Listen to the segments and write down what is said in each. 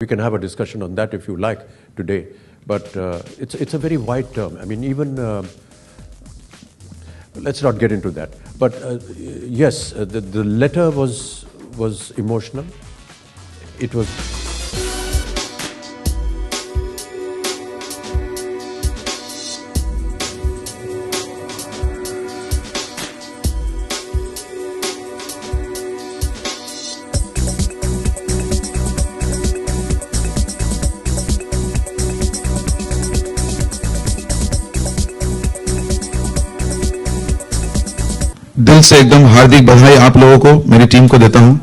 We can have a discussion on that if you like today, but it's a very wide term. I mean, even let's not get into that. But yes, the letter was emotional. It was. दिल से एकदम हार्दिक बधाई आप लोगों को, मेरी team को देता हूं।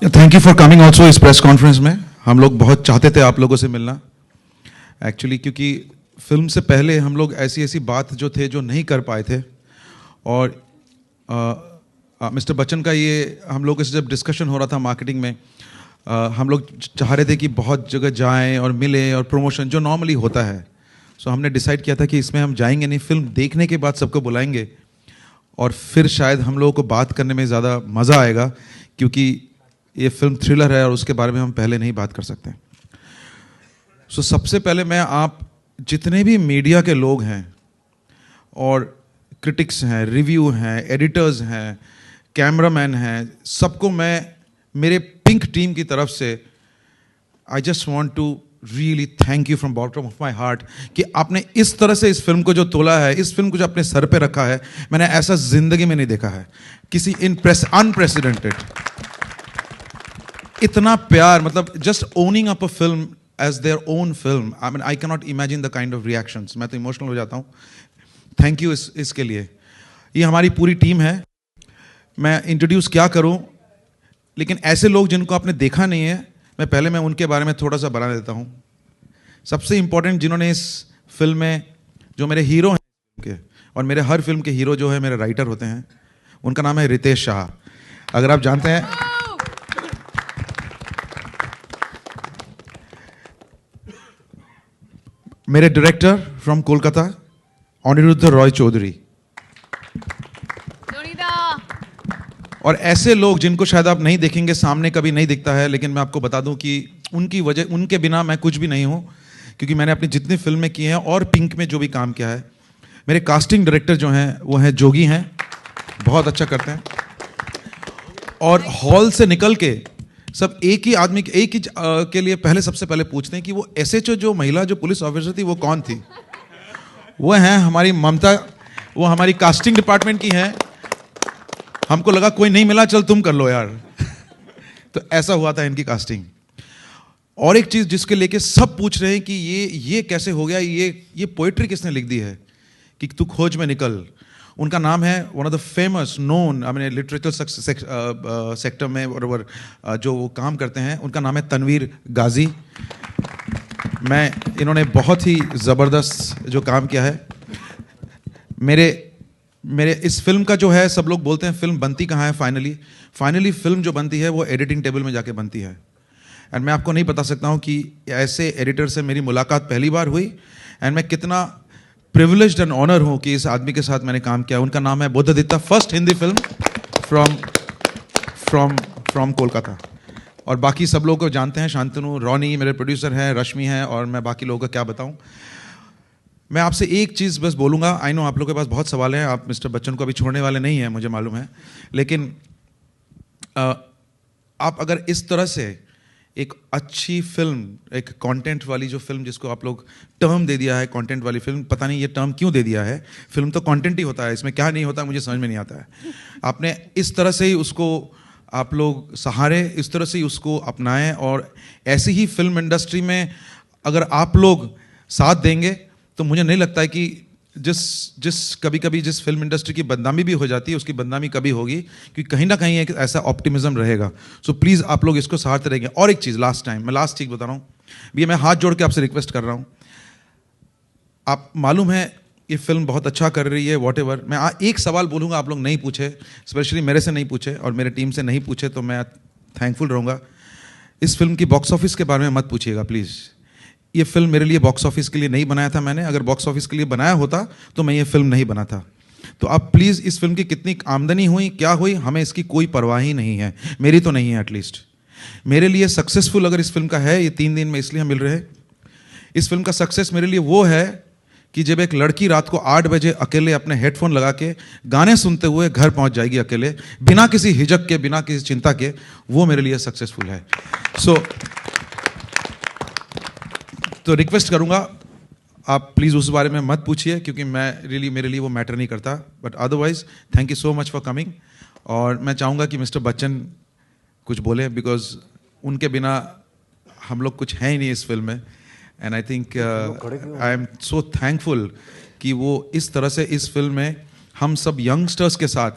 Thank you for coming also इस प्रेस कॉन्फ्रेंस में। हम लोग बहुत चाहते थे आप लोगों से मिलना एक्चुअली, क्योंकि फिल्म से पहले हम लोग ऐसी बात जो थे जो नहीं कर पाए थे, और मिस्टर बच्चन का ये हम लोगों से जब डिस्कशन हो रहा था मार्केटिंग में, हम लोग चाह रहे थे कि बहुत जगह जाएं और मिलें और प्रमोशन जो नॉर्मली होता है। सो हमने डिसाइड किया था कि इसमें हम जाएंगे नहीं, फिल्म देखने के बाद सबको बुलाएंगे और फिर शायद हम लोगों को बात करने में ज़्यादा मज़ा आएगा, क्योंकि ये फिल्म थ्रिलर है और उसके बारे में हम पहले नहीं बात कर सकते। सो सबसे पहले मैं आप जितने भी मीडिया के लोग हैं और क्रिटिक्स हैं, रिव्यू हैं, एडिटर्स हैं, कैमरामैन हैं, सबको मैं मेरे पिंक टीम की तरफ से I just want to really thank you from bottom of my heart कि आपने इस तरह से इस फिल्म को जो तोला है, इस फिल्म को जो अपने सर पे रखा है, मैंने ऐसा जिंदगी में नहीं देखा है किसी अनप्रेसिडेंटेड। इतना प्यार, मतलब just owning up a film as their own film. I mean I can not imagine the kind of reactions. मैं तो इमोशनल हो जाता हूँ। थैंक यू इसके लिए। ये हमारी पूरी टीम है। मैं इंट्रोड्यूस क्या करूँ, लेकिन ऐसे लोग जिनको आपने देखा नहीं है, मैं उनके बारे में थोड़ा सा बता देता हूँ। सबसे इम्पोर्टेंट जिन्होंने इस फिल्म में, जो मेरे हीरो हैं और मेरे हर फिल्म के हीरो जो है मेरे राइटर होते हैं, उनका नाम है रितेश शाह। अगर आप जानते हैं, मेरे डायरेक्टर फ्रॉम कोलकाता अनिरुद्ध रॉय चौधरी, और ऐसे लोग जिनको शायद आप नहीं देखेंगे, सामने कभी नहीं दिखता है, लेकिन मैं आपको बता दूं कि उनकी वजह, उनके बिना मैं कुछ भी नहीं हूं, क्योंकि मैंने अपनी जितनी फिल्में की हैं और पिंक में जो भी काम किया है, मेरे कास्टिंग डायरेक्टर जो हैं वो हैं जोगी हैं, बहुत अच्छा करते हैं। और हॉल से निकल के सब एक ही आदमी के लिए पहले सबसे पहले पूछते हैं कि वो SHO जो महिला जो पुलिस ऑफिसर थी वो कौन थी। वो हैं हमारी ममता, वो हमारी कास्टिंग डिपार्टमेंट की हैं। हमको लगा कोई नहीं मिला, चल तुम कर लो यार। तो ऐसा हुआ था इनकी कास्टिंग। और एक चीज जिसके लेके सब पूछ रहे हैं कि ये कैसे हो गया, ये पोएट्री किसने लिख दी है कि तू खोज में निकल। उनका नाम है one of the famous known, I mean literature sector में और जो वो काम करते हैं, उनका नाम है तनवीर गाजी। इन्होंने बहुत ही ज़बरदस्त जो काम किया है। मेरे इस फिल्म का जो है, सब लोग बोलते हैं फिल्म बनती कहाँ है, फाइनली फिल्म जो बनती है वो एडिटिंग टेबल में जाके बनती है। एंड मैं आपको नहीं बता सकता हूँ कि ऐसे एडिटर से मेरी मुलाकात पहली बार हुई, एंड मैं कितना प्रिविलेज्ड एंड ऑनर हूँ कि इस आदमी के साथ मैंने काम किया। उनका नाम है Buddhaditta, first Hindi film from Kolkata. और बाकी सब लोग को जानते हैं, शांतनु, रॉनी मेरे प्रोड्यूसर हैं, रश्मि हैं, और मैं बाकी लोगों का क्या बताऊँ। मैं आपसे एक चीज़ बस बोलूँगा। आई नो आप लोगों के पास बहुत सवाल हैं, आप मिस्टर बच्चन को अभी छोड़ने वाले नहीं हैं, मुझे मालूम है, लेकिन आप अगर इस तरह से एक अच्छी फिल्म, एक कंटेंट वाली जो फिल्म, जिसको आप लोग टर्म दे दिया है कंटेंट वाली फिल्म, पता नहीं ये टर्म क्यों दे दिया है, फिल्म तो कंटेंट ही होता है, इसमें क्या नहीं होता मुझे समझ में नहीं आता है। आपने इस तरह से ही उसको आप लोग सहारे, इस तरह से ही उसको अपनाएं, और ऐसी ही फिल्म इंडस्ट्री में अगर आप लोग साथ देंगे तो मुझे नहीं लगता है कि कभी कभी जिस फिल्म इंडस्ट्री की बदनामी भी हो जाती है, उसकी बदनामी कभी होगी, क्योंकि कहीं ना कहीं एक ऐसा ऑप्टिमिज्म रहेगा। सो प्लीज़ आप लोग इसको सहारते रहेंगे। और एक चीज़, लास्ट चीज़ बता रहा हूँ भैया, मैं हाथ जोड़ के आपसे रिक्वेस्ट कर रहा हूँ। आप मालूम है ये फिल्म बहुत अच्छा कर रही है, वॉटेवर। मैं एक सवाल बोलूँगा, आप लोग नहीं पूछे, स्पेशली मेरे से नहीं पूछे और मेरे टीम से नहीं पूछे, तो मैं थैंकफुल रहूँगा। इस फिल्म की बॉक्स ऑफिस के बारे में मत पूछिएगा प्लीज़। ये फिल्म मेरे लिए बॉक्स ऑफिस के लिए नहीं बनाया था मैंने। अगर बॉक्स ऑफिस के लिए बनाया होता तो मैं ये फिल्म नहीं बनाता। तो आप प्लीज़, इस फिल्म की कितनी आमदनी हुई, क्या हुई, हमें इसकी कोई परवाह ही नहीं है, मेरी तो नहीं है एटलीस्ट। मेरे लिए सक्सेसफुल अगर इस फिल्म का है, ये 3 दिन में इसलिए हम मिल रहे हैं, इस फिल्म का सक्सेस मेरे लिए वो है कि जब एक लड़की रात को 8 बजे अकेले अपने हेडफोन लगा के गाने सुनते हुए घर पहुंच जाएगी अकेले, बिना किसी हिचक के, बिना किसी चिंता के, वो मेरे लिए सक्सेसफुल है। तो रिक्वेस्ट करूंगा, आप प्लीज़ उस बारे में मत पूछिए, क्योंकि मेरे लिए वो मैटर नहीं करता। But otherwise thank you so much for coming. और मैं चाहूँगा कि मिस्टर बच्चन कुछ बोले, बिकॉज उनके बिना हम लोग कुछ हैं ही नहीं इस फिल्म में। And I think I am so thankful कि वो इस तरह से इस फिल्म में हम सब यंगस्टर्स के साथ,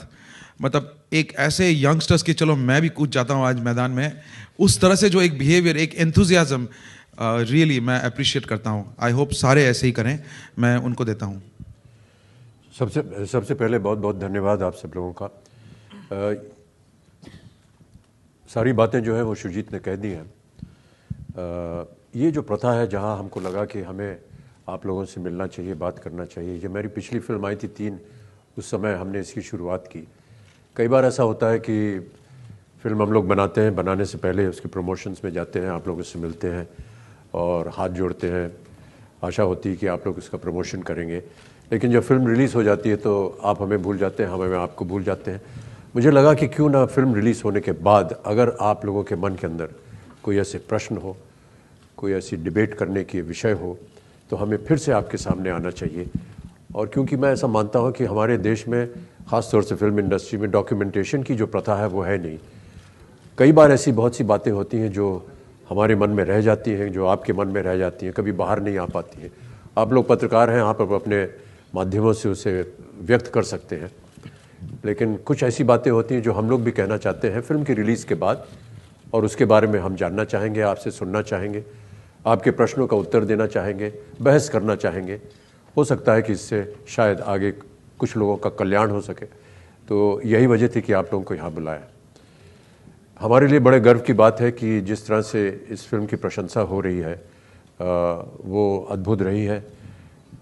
मतलब एक ऐसे यंगस्टर्स की, चलो मैं भी कूद जाता हूँ आज मैदान में, उस तरह से जो एक बिहेवियर, एक एंथुजियाज्म, रियली मैं अप्रिशिएट करता हूँ। आई होप सारे ऐसे ही करें, मैं उनको देता हूँ। सबसे पहले बहुत बहुत धन्यवाद आप सब लोगों का। सारी बातें जो है वो शुजीत ने कह दी हैं। ये जो प्रथा है, जहाँ हमको लगा कि हमें आप लोगों से मिलना चाहिए, बात करना चाहिए, ये मेरी पिछली फिल्म आई थी 3, उस समय हमने इसकी शुरुआत की। कई बार ऐसा होता है कि फिल्म हम लोग बनाते हैं, बनाने से पहले उसके प्रमोशंस में जाते हैं, आप लोगों से मिलते हैं और हाथ जोड़ते हैं, आशा होती है कि आप लोग इसका प्रमोशन करेंगे। लेकिन जब फिल्म रिलीज़ हो जाती है तो आप हमें भूल जाते हैं, हमें आपको भूल जाते हैं। मुझे लगा कि क्यों ना फिल्म रिलीज़ होने के बाद अगर आप लोगों के मन के अंदर कोई ऐसे प्रश्न हो, कोई ऐसी डिबेट करने की विषय हो, तो हमें फिर से आपके सामने आना चाहिए। और क्योंकि मैं ऐसा मानता हूँ कि हमारे देश में, ख़ास तौर से फिल्म इंडस्ट्री में, डॉक्यूमेंटेशन की जो प्रथा है वो है नहीं। कई बार ऐसी बहुत सी बातें होती हैं जो हमारे मन में रह जाती हैं, जो आपके मन में रह जाती हैं, कभी बाहर नहीं आ पाती हैं। आप लोग पत्रकार हैं, आप अपने माध्यमों से उसे व्यक्त कर सकते हैं, लेकिन कुछ ऐसी बातें होती हैं जो हम लोग भी कहना चाहते हैं फिल्म की रिलीज़ के बाद, और उसके बारे में हम जानना चाहेंगे, आपसे सुनना चाहेंगे, आपके प्रश्नों का उत्तर देना चाहेंगे, बहस करना चाहेंगे। हो सकता है कि इससे शायद आगे कुछ लोगों का कल्याण हो सके। तो यही वजह थी कि आप लोगों को यहाँ बुलाया। हमारे लिए बड़े गर्व की बात है कि जिस तरह से इस फिल्म की प्रशंसा हो रही है वो अद्भुत रही है।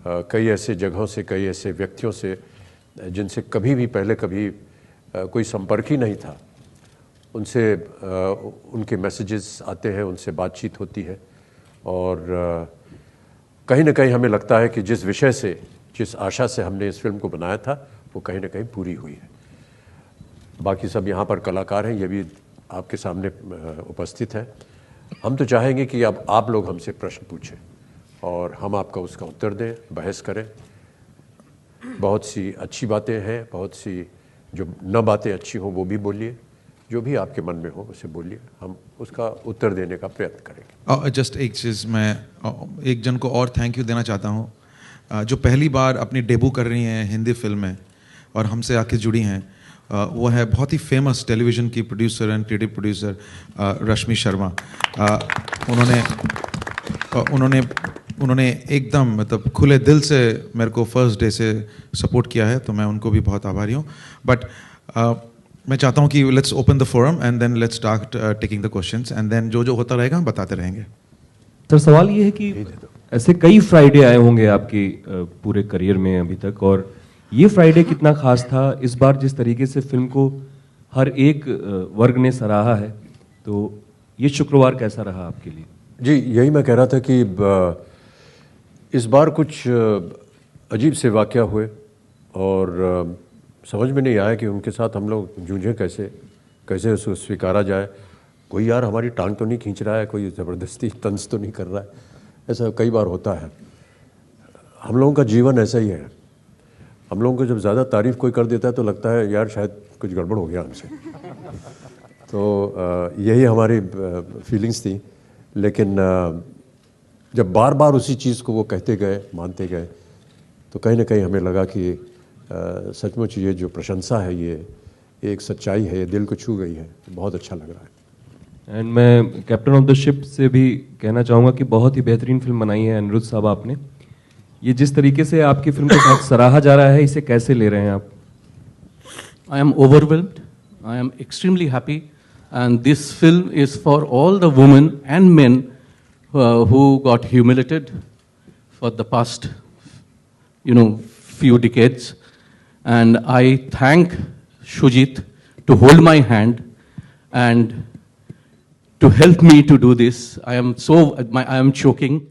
कई ऐसे जगहों से, कई ऐसे व्यक्तियों से जिनसे कभी भी पहले कभी कोई संपर्क ही नहीं था, उनसे उनके मैसेजेस आते हैं, उनसे बातचीत होती है, और कहीं ना कहीं हमें लगता है कि जिस विषय से, जिस आशा से हमने इस फिल्म को बनाया था, वो कहीं ना कहीं पूरी हुई है। बाकी सब यहाँ पर कलाकार हैं, ये भी आपके सामने उपस्थित है। हम तो चाहेंगे कि अब आप लोग हमसे प्रश्न पूछें और हम आपका उसका उत्तर दें, बहस करें। बहुत सी अच्छी बातें हैं, बहुत सी जो न बातें अच्छी हों वो भी बोलिए, जो भी आपके मन में हो उसे बोलिए, हम उसका उत्तर देने का प्रयत्न करेंगे। जस्ट एक चीज़, मैं एक जन को और थैंक यू देना चाहता हूँ, जो पहली बार अपनी डेब्यू कर रही हैं हिंदी फिल्म में और हमसे आके जुड़ी हैं। वो है बहुत ही फेमस टेलीविज़न की प्रोड्यूसर एंड क्रिएटिव प्रोड्यूसर रश्मि शर्मा। उन्होंने एकदम, मतलब खुले दिल से मेरे को फर्स्ट डे से सपोर्ट किया है, तो मैं उनको भी बहुत आभारी हूँ। बट मैं चाहता हूँ कि let's open the forum and then let's start taking the questions, and then जो जो होता रहेगा हम बताते रहेंगे। सर, सवाल ये है कि ऐसे कई फ्राइडे आए होंगे आपकी पूरे करियर में अभी तक, और ये फ्राइडे कितना खास था इस बार? जिस तरीके से फिल्म को हर एक वर्ग ने सराहा है, तो ये शुक्रवार कैसा रहा आपके लिए? जी, यही मैं कह रहा था कि इस बार कुछ अजीब से वाक़या हुए और समझ में नहीं आया कि उनके साथ हम लोग जूझें कैसे उसको स्वीकारा जाए। कोई यार हमारी टांग तो नहीं खींच रहा है, कोई ज़बरदस्ती तंज तो नहीं कर रहा है। ऐसा कई बार होता है। हम लोगों का जीवन ऐसा ही है। हम लोगों को जब ज़्यादा तारीफ़ कोई कर देता है तो लगता है यार शायद कुछ गड़बड़ हो गया हमसे। तो यही हमारी फीलिंग्स थी। लेकिन जब बार बार उसी चीज़ को वो कहते गए, मानते गए, तो कहीं ना कहीं हमें लगा कि सचमुच ये जो प्रशंसा है ये एक सच्चाई है, ये दिल को छू गई है। बहुत अच्छा लग रहा है। एंड मैं कैप्टन ऑफ द शिप से भी कहना चाहूँगा कि बहुत ही बेहतरीन फिल्म बनाई है अनिरुद्ध साहब आपने। ये जिस तरीके से आपकी फिल्म के साथ सराहा जा रहा है, इसे कैसे ले रहे हैं आप? I am overwhelmed. I am extremely happy, and this film is for all the women and men who got humiliated for the past, few decades. And I thank Shujit to hold my hand and to help me to do this. I am choking,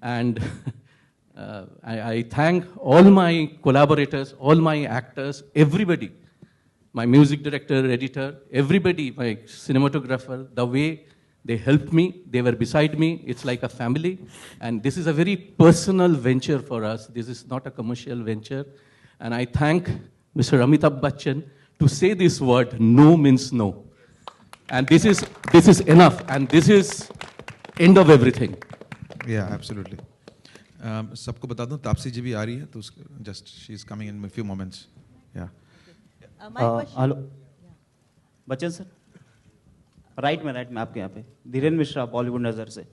and I thank all my collaborators, all my actors, everybody, my music director, editor, everybody, my cinematographer, the way they helped me, they were beside me. It's like a family, and this is a very personal venture for us. This is not a commercial venture, and I thank Mr. Amitabh Bachchan to say this word, no means no. And this is enough, and this is end of everything. Yeah, absolutely. सबको बता दूं, तापसी जी भी आ रही है, तो just she is coming in a few moments. Yeah. Hello Bachchan sir, right में आपके यहाँ पे धीरेन्द्र मिश्रा, बॉलीवुड नज़र से।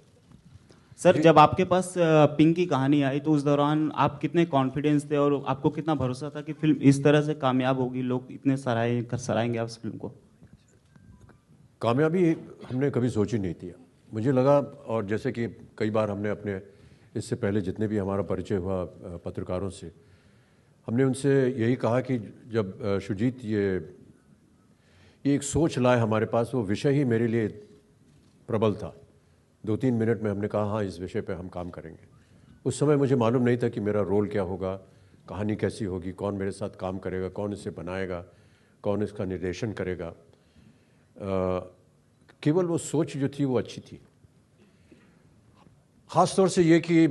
सर, जब आपके पास पिंक की कहानी आई तो उस दौरान आप कितने कॉन्फिडेंस थे और आपको कितना भरोसा था कि फिल्म इस तरह से कामयाब होगी, लोग इतने सराहेंगे आप इस फिल्म को? कामयाबी हमने कभी सोची नहीं थी। मुझे लगा, और जैसे कि कई बार हमने अपने इससे पहले जितने भी हमारा परिचय हुआ पत्रकारों से, हमने उनसे यही कहा कि जब शुजीत ये एक सोच लाए हमारे पास, वो विषय ही मेरे लिए प्रबल था। 2-3 मिनट में हमने कहा हाँ, इस विषय पे हम काम करेंगे। उस समय मुझे मालूम नहीं था कि मेरा रोल क्या होगा, कहानी कैसी होगी, कौन मेरे साथ काम करेगा, कौन इसे बनाएगा, कौन इसका निर्देशन करेगा। केवल वो सोच जो थी वो अच्छी थी। ख़ास तौर से ये कि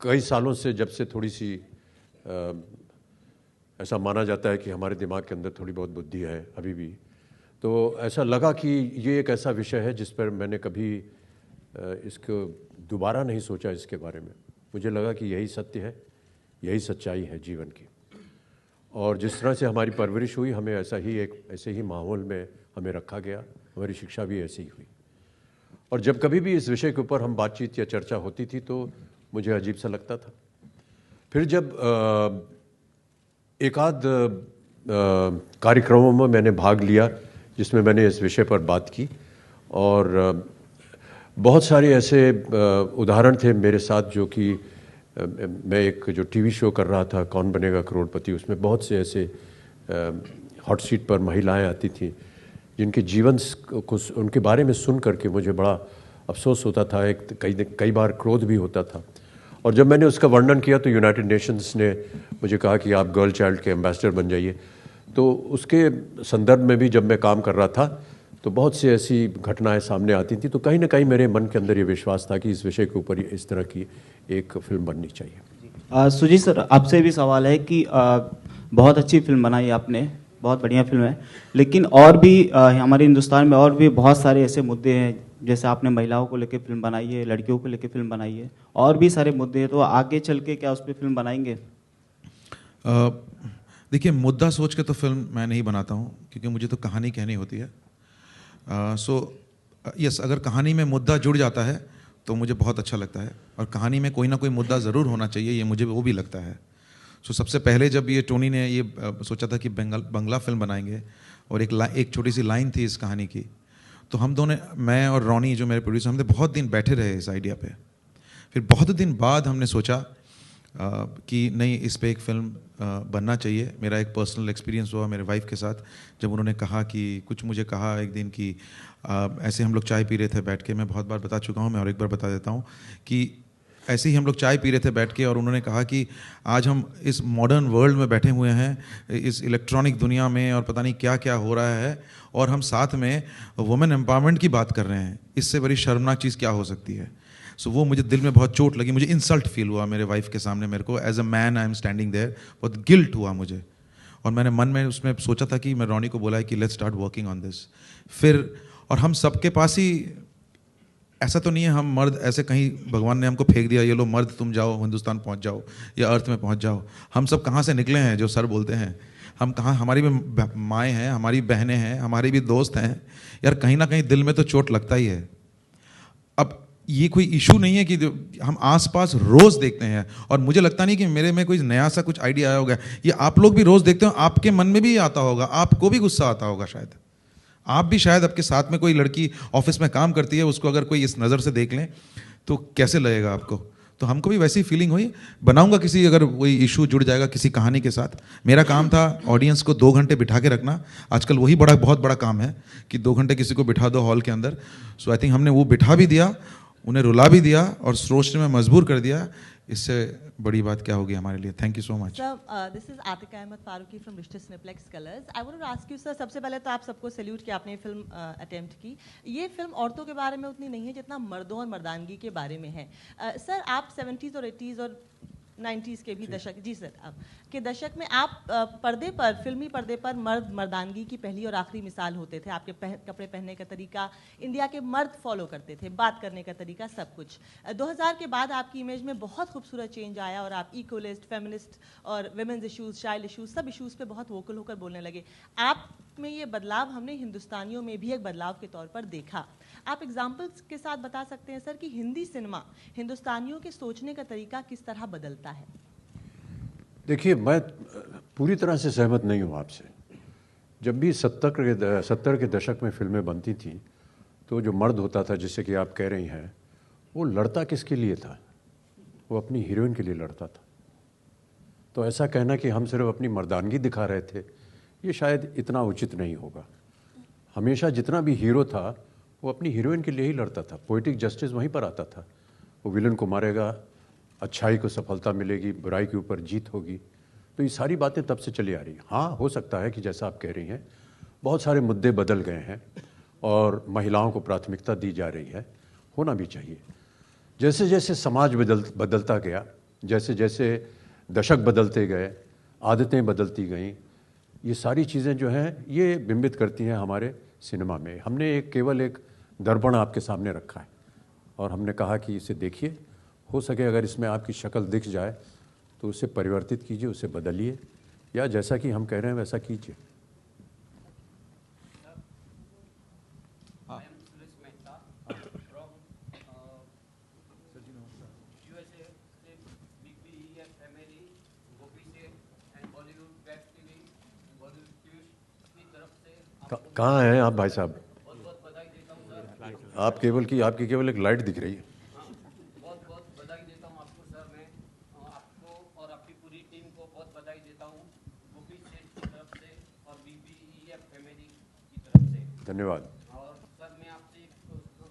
कई सालों से, जब से थोड़ी सी ऐसा माना जाता है कि हमारे दिमाग के अंदर थोड़ी बहुत बुद्धि है अभी भी, तो ऐसा लगा कि ये एक ऐसा विषय है जिस पर मैंने कभी इसको दोबारा नहीं सोचा इसके बारे में। मुझे लगा कि यही सत्य है, यही सच्चाई है जीवन की, और जिस तरह से हमारी परवरिश हुई, हमें ऐसे ही माहौल में हमें रखा गया, हमारी शिक्षा भी ऐसी ही हुई। और जब कभी भी इस विषय के ऊपर हम बातचीत या चर्चा होती थी तो मुझे अजीब सा लगता था। फिर जब एक आध कार्यक्रमों में मैंने भाग लिया जिसमें मैंने इस विषय पर बात की, और बहुत सारे ऐसे उदाहरण थे मेरे साथ, जो कि मैं एक जो टीवी शो कर रहा था, कौन बनेगा करोड़पति, उसमें बहुत से ऐसे हॉट सीट पर महिलाएं आती थीं जिनके जीवन को उनके बारे में सुन करके मुझे बड़ा अफसोस होता था, कई बार क्रोध भी होता था। और जब मैंने उसका वर्णन किया तो यूनाइटेड नेशंस ने मुझे कहा कि आप गर्ल चाइल्ड के एम्बेसडर बन जाइए। तो उसके संदर्भ में भी जब मैं काम कर रहा था तो बहुत सी ऐसी घटनाएं सामने आती थी, तो कहीं ना कहीं मेरे मन के अंदर ये विश्वास था कि इस विषय के ऊपर इस तरह की एक फिल्म बननी चाहिए। सुजीत सर, आपसे भी सवाल है कि बहुत अच्छी फिल्म बनाई आपने, बहुत बढ़िया फिल्म है, लेकिन और भी हमारे हिंदुस्तान में और भी बहुत सारे ऐसे मुद्दे हैं, जैसे आपने महिलाओं को लेकर फिल्म बनाई है, लड़कियों को लेकर फिल्म बनाई है, और भी सारे मुद्दे हैं, तो आगे चल के क्या उस पर फिल्म बनाएंगे? देखिए, मुद्दा सोच के तो फिल्म मैं नहीं बनाता हूँ, क्योंकि मुझे तो कहानी कहनी होती है। यस, अगर कहानी में मुद्दा जुड़ जाता है तो मुझे बहुत अच्छा लगता है, और कहानी में कोई ना कोई मुद्दा ज़रूर होना चाहिए, ये मुझे वो भी लगता है। सबसे पहले जब ये टोनी ने ये सोचा था कि बंगला फिल्म बनाएंगे, और एक छोटी सी लाइन थी इस कहानी की, तो हम दोनों, मैं और रॉनी जो मेरे प्रोड्यूसर, हमने बहुत दिन बैठे रहे इस आइडिया पे। फिर बहुत दिन बाद हमने सोचा कि नहीं, इस पे एक फिल्म बनना चाहिए। मेरा एक पर्सनल एक्सपीरियंस हुआ मेरे वाइफ के साथ, जब उन्होंने कहा कि मुझे कहा एक दिन कि ऐसे हम लोग चाय पी रहे थे बैठ के, मैं बहुत बार बता चुका हूँ, मैं और एक बार बता देता हूँ कि ऐसे ही हम लोग चाय पी रहे थे बैठ के, और उन्होंने कहा कि आज हम इस मॉडर्न वर्ल्ड में बैठे हुए हैं, इस इलेक्ट्रॉनिक दुनिया में, और पता नहीं क्या क्या हो रहा है, और हम साथ में वुमेन एम्पावरमेंट की बात कर रहे हैं। इससे बड़ी शर्मनाक चीज़ क्या हो सकती है? सो वो मुझे दिल में बहुत चोट लगी, मुझे इंसल्ट फील हुआ मेरे वाइफ के सामने। मेरे को as a man I am standing there, बहुत गिल्ट हुआ मुझे, और मैंने मन में उसमें सोचा था कि मैं रॉनी को बोला कि let's start working on this. फिर, और हम सबके पास ही, ऐसा तो नहीं है हम मर्द ऐसे कहीं भगवान ने हमको फेंक दिया, ये लो मर्द तुम जाओ हिंदुस्तान पहुंच जाओ या अर्थ में पहुंच जाओ। हम सब कहाँ से निकले हैं जो सर बोलते हैं? हम कहाँ, हमारी भी माएँ हैं, हमारी बहनें हैं, हमारे भी दोस्त हैं यार, कहीं ना कहीं दिल में तो चोट लगता ही है। अब ये कोई इशू नहीं है कि हम आसपास रोज़ देखते हैं, और मुझे लगता नहीं कि मेरे में कोई नया सा कुछ आइडिया आया होगा, ये आप लोग भी रोज़ देखते हो, आपके मन में भी आता होगा, आपको भी गुस्सा आता होगा शायद। आप भी शायद आपके साथ में कोई लड़की ऑफिस में काम करती है, उसको अगर कोई इस नज़र से देख लें तो कैसे लगेगा आपको? तो हमको भी वैसी फीलिंग हुई। बनाऊंगा किसी, अगर कोई इशू जुड़ जाएगा किसी कहानी के साथ। मेरा काम था ऑडियंस को 2 घंटे बिठा के रखना। आजकल वही बहुत बड़ा काम है कि 2 घंटे किसी को बिठा दो हॉल के अंदर। सो आई थिंक हमने वो बिठा भी दिया, उन्हें रुला भी दिया और सोचने में मजबूर कर दिया। इससे बड़ी बात क्या होगी हमारे लिए। Thank you so much. Sir, this is Atika Ahmad Farooqui from Rishtey Cineplex Colors. I want to ask you sir, सबसे पहले तो आप सबको सैल्यूट कि आपने फिल्म अटेम्प्ट की। ये फिल्म औरतों के बारे में उतनी नहीं है जितना मर्दों और मर्दानगी के बारे में है। सर, आप 70s और 80s और 90s के भी दशक, जी सर, आप के दशक में आप पर्दे पर, फिल्मी पर्दे पर मर्दानगी की पहली और आखिरी मिसाल होते थे। आपके कपड़े पहनने का तरीका इंडिया के मर्द फॉलो करते थे, बात करने का तरीका, सब कुछ। 2000 के बाद आपकी इमेज में बहुत खूबसूरत चेंज आया और आप इक्वलिस्ट, फेमिनिस्ट और विमेंस इशूज़, चाइल्ड इशूज़, सब इशूज़ पे बहुत वोकल होकर बोलने लगे। आप में ये बदलाव हमने हिंदुस्तानियों में भी एक बदलाव के तौर पर देखा। आप एग्जाम्पल्स के साथ बता सकते हैं सर कि हिंदी सिनेमा हिंदुस्तानियों के सोचने का तरीका किस तरह बदलता है? देखिए, मैं पूरी तरह से सहमत नहीं हूँ आपसे। जब भी 70 के दशक में फिल्में बनती थीं तो जो मर्द होता था, जिससे कि आप कह रही हैं, वो लड़ता किसके लिए था? वो अपनी हीरोइन के लिए लड़ता था। तो ऐसा कहना कि हम सिर्फ अपनी मर्दानगी दिखा रहे थे, ये शायद इतना उचित नहीं होगा। हमेशा जितना भी हीरो था वो अपनी हीरोइन के लिए ही लड़ता था। पोएटिक जस्टिस वहीं पर आता था। वो विलन को मारेगा, अच्छाई को सफलता मिलेगी, बुराई के ऊपर जीत होगी। तो ये सारी बातें तब से चली आ रही हैं। हाँ, हो सकता है कि जैसा आप कह रही हैं, बहुत सारे मुद्दे बदल गए हैं और महिलाओं को प्राथमिकता दी जा रही है, होना भी चाहिए। जैसे जैसे समाज बदलता गया, जैसे जैसे दशक बदलते गए, आदतें बदलती गईं, ये सारी चीज़ें जो हैं ये बिंबित करती हैं हमारे सिनेमा में। हमने केवल एक दर्पण आपके सामने रखा है और हमने कहा कि इसे देखिए, हो सके अगर इसमें आपकी शक्ल दिख जाए तो उसे परिवर्तित कीजिए, उसे बदलिए, या जैसा कि हम कह रहे हैं वैसा कीजिए। कहाँ हैं आप भाई साहब? आपकी केवल एक लाइट दिख रही है। बहुत बहुत बधाई देता हूँ आपको सर। मैं आपको और आपकी पूरी टीम को बहुत बधाई देता हूँ, गोपी सेठ की तरफ से और BBEF फैमिली की तरफ से। धन्यवाद। और सर, मैं आपसे एक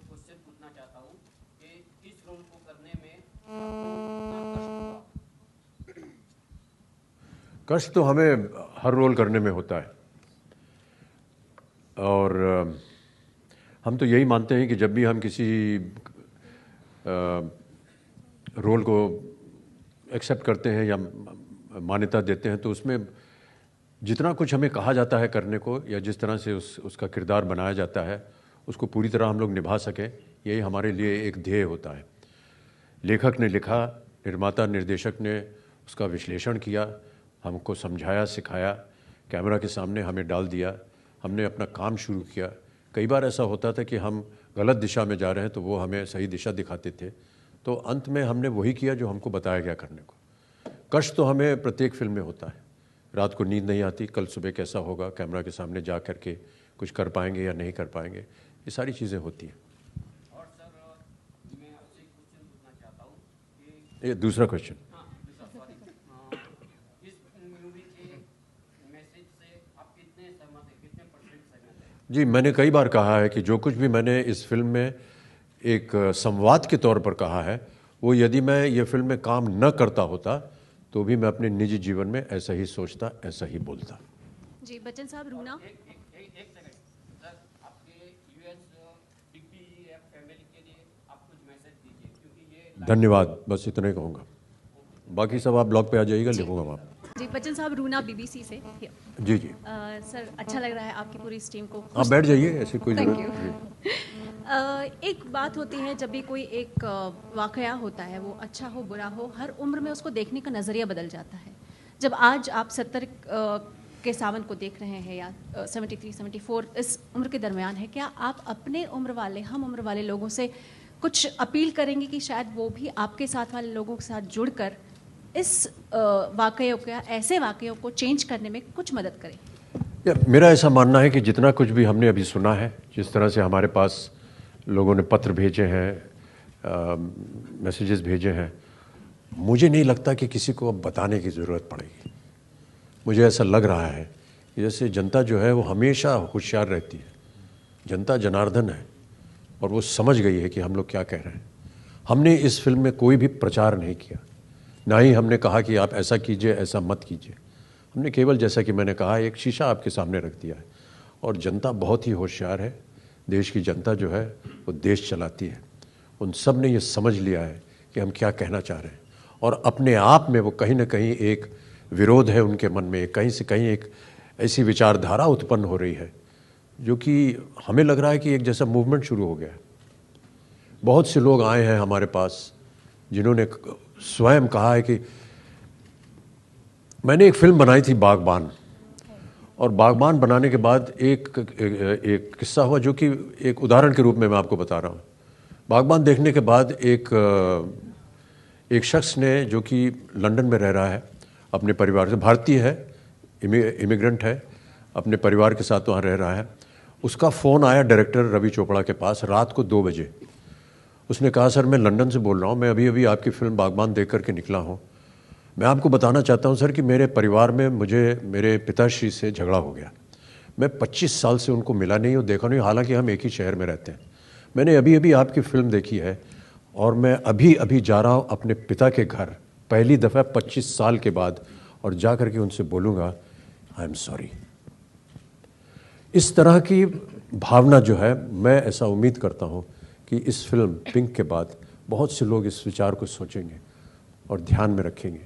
क्वेश्चन पूछना चाहता हूँ कि इस रोल को करने में आपको कितना कष्ट हुआ? कष्ट तो हमें हर रोल करने में होता है और हम तो यही मानते हैं कि जब भी हम किसी रोल को एक्सेप्ट करते हैं या मान्यता देते हैं तो उसमें जितना कुछ हमें कहा जाता है करने को या जिस तरह से उसका किरदार बनाया जाता है उसको पूरी तरह हम लोग निभा सकें, यही हमारे लिए एक ध्येय होता है। लेखक ने लिखा, निर्माता निर्देशक ने उसका विश्लेषण किया, हमको समझाया, सिखाया, कैमरा के सामने हमें डाल दिया, हमने अपना काम शुरू किया। कई बार ऐसा होता था कि हम गलत दिशा में जा रहे हैं तो वो हमें सही दिशा दिखाते थे, तो अंत में हमने वही किया जो हमको बताया गया करने को। कष्ट तो हमें प्रत्येक फिल्म में होता है। रात को नींद नहीं आती, कल सुबह कैसा होगा, कैमरा के सामने जा कर के कुछ कर पाएंगे या नहीं कर पाएंगे, ये सारी चीज़ें होती हैं। और सर, मैं आपसे एक क्वेश्चन पूछना चाहता हूँ कि ये दूसरा क्वेश्चन। इस मूवी के मैसेज से आप कितने सहमत हैं, कितने % सहमत हैं? जी, मैंने कई बार कहा है कि जो कुछ भी मैंने इस फिल्म में एक संवाद के तौर पर कहा है, वो यदि मैं ये फिल्म में काम न करता होता तो भी मैं अपने निजी जीवन में ऐसा ही सोचता, ऐसा ही बोलता। जी, बच्चन साहब, रूना। एक सेकंड सर, आपके US BBEF फैमिली के लिए आप कुछ मैसेज दीजिए, क्योंकि ये धन्यवाद, बस इतना ही कहूँगा। बाकी सब आप ब्लॉग पे आ जाइएगा, लिखूंगा वहाँ। जी, बच्चन साहब, रूना BBC से। जी जी। सर, अच्छा लग रहा है आपकी पूरी इस टीम को। आप बैठ जाइए, ऐसी कोई Thank जरूरत you. नहीं। एक बात होती है, जब भी कोई एक वाकया होता है, वो अच्छा हो बुरा हो, हर उम्र में उसको देखने का नज़रिया बदल जाता है। जब आज आप 70 के सावन को देख रहे हैं या 73, 74 इस उम्र के दरमियान है, क्या आप अपने उम्र वाले, हम उम्र वाले लोगों से कुछ अपील करेंगे कि शायद वो भी आपके साथ वाले लोगों के साथ जुड़कर इस वाकयों का, ऐसे वाकयों को चेंज करने में कुछ मदद करें? मेरा ऐसा मानना है कि जितना कुछ भी हमने अभी सुना है, जिस तरह से हमारे पास लोगों ने पत्र भेजे हैं, मैसेजेस भेजे हैं, मुझे नहीं लगता कि किसी को अब बताने की ज़रूरत पड़ेगी। मुझे ऐसा लग रहा है कि जैसे जनता जो है वो हमेशा होशियार रहती है, जनता जनार्दन है और वो समझ गई है कि हम लोग क्या कह रहे हैं। हमने इस फिल्म में कोई भी प्रचार नहीं किया, ना ही हमने कहा कि आप ऐसा कीजिए ऐसा मत कीजिए। हमने केवल, जैसा कि मैंने कहा, एक शीशा आपके सामने रख दिया है और जनता बहुत ही होशियार है। देश की जनता जो है वो देश चलाती है। उन सब ने ये समझ लिया है कि हम क्या कहना चाह रहे हैं और अपने आप में वो कहीं ना कहीं एक विरोध है उनके मन में, कहीं से कहीं एक ऐसी विचारधारा उत्पन्न हो रही है जो कि हमें लग रहा है कि एक जैसा मूवमेंट शुरू हो गया है। बहुत से लोग आए हैं हमारे पास जिन्होंने स्वयं कहा है कि मैंने एक फिल्म बनाई थी बागबान, और बागबान बनाने के बाद एक किस्सा हुआ जो कि एक उदाहरण के रूप में मैं आपको बता रहा हूँ। बागबान देखने के बाद एक शख्स ने, जो कि लंदन में रह रहा है अपने परिवार से, भारतीय है, इमिग्रेंट है, अपने परिवार के साथ वहाँ रह रहा है, उसका फ़ोन आया डायरेक्टर रवि चोपड़ा के पास रात को 2 बजे। उसने कहा, सर मैं लंदन से बोल रहा हूँ, मैं अभी अभी आपकी फ़िल्म बागबान देख करके निकला हूँ। मैं आपको बताना चाहता हूँ सर कि मेरे परिवार में मेरे पिताश्री से झगड़ा हो गया। मैं 25 साल से उनको मिला नहीं और देखा नहीं, हालांकि हम एक ही शहर में रहते हैं। मैंने अभी अभी आपकी फ़िल्म देखी है और मैं अभी अभी जा रहा हूँ अपने पिता के घर, पहली दफ़ा 25 साल के बाद, और जा कर के उनसे बोलूँगा आई एम सॉरी। इस तरह की भावना जो है, मैं ऐसा उम्मीद करता हूँ कि इस फिल्म पिंक के बाद बहुत से लोग इस विचार को सोचेंगे और ध्यान में रखेंगे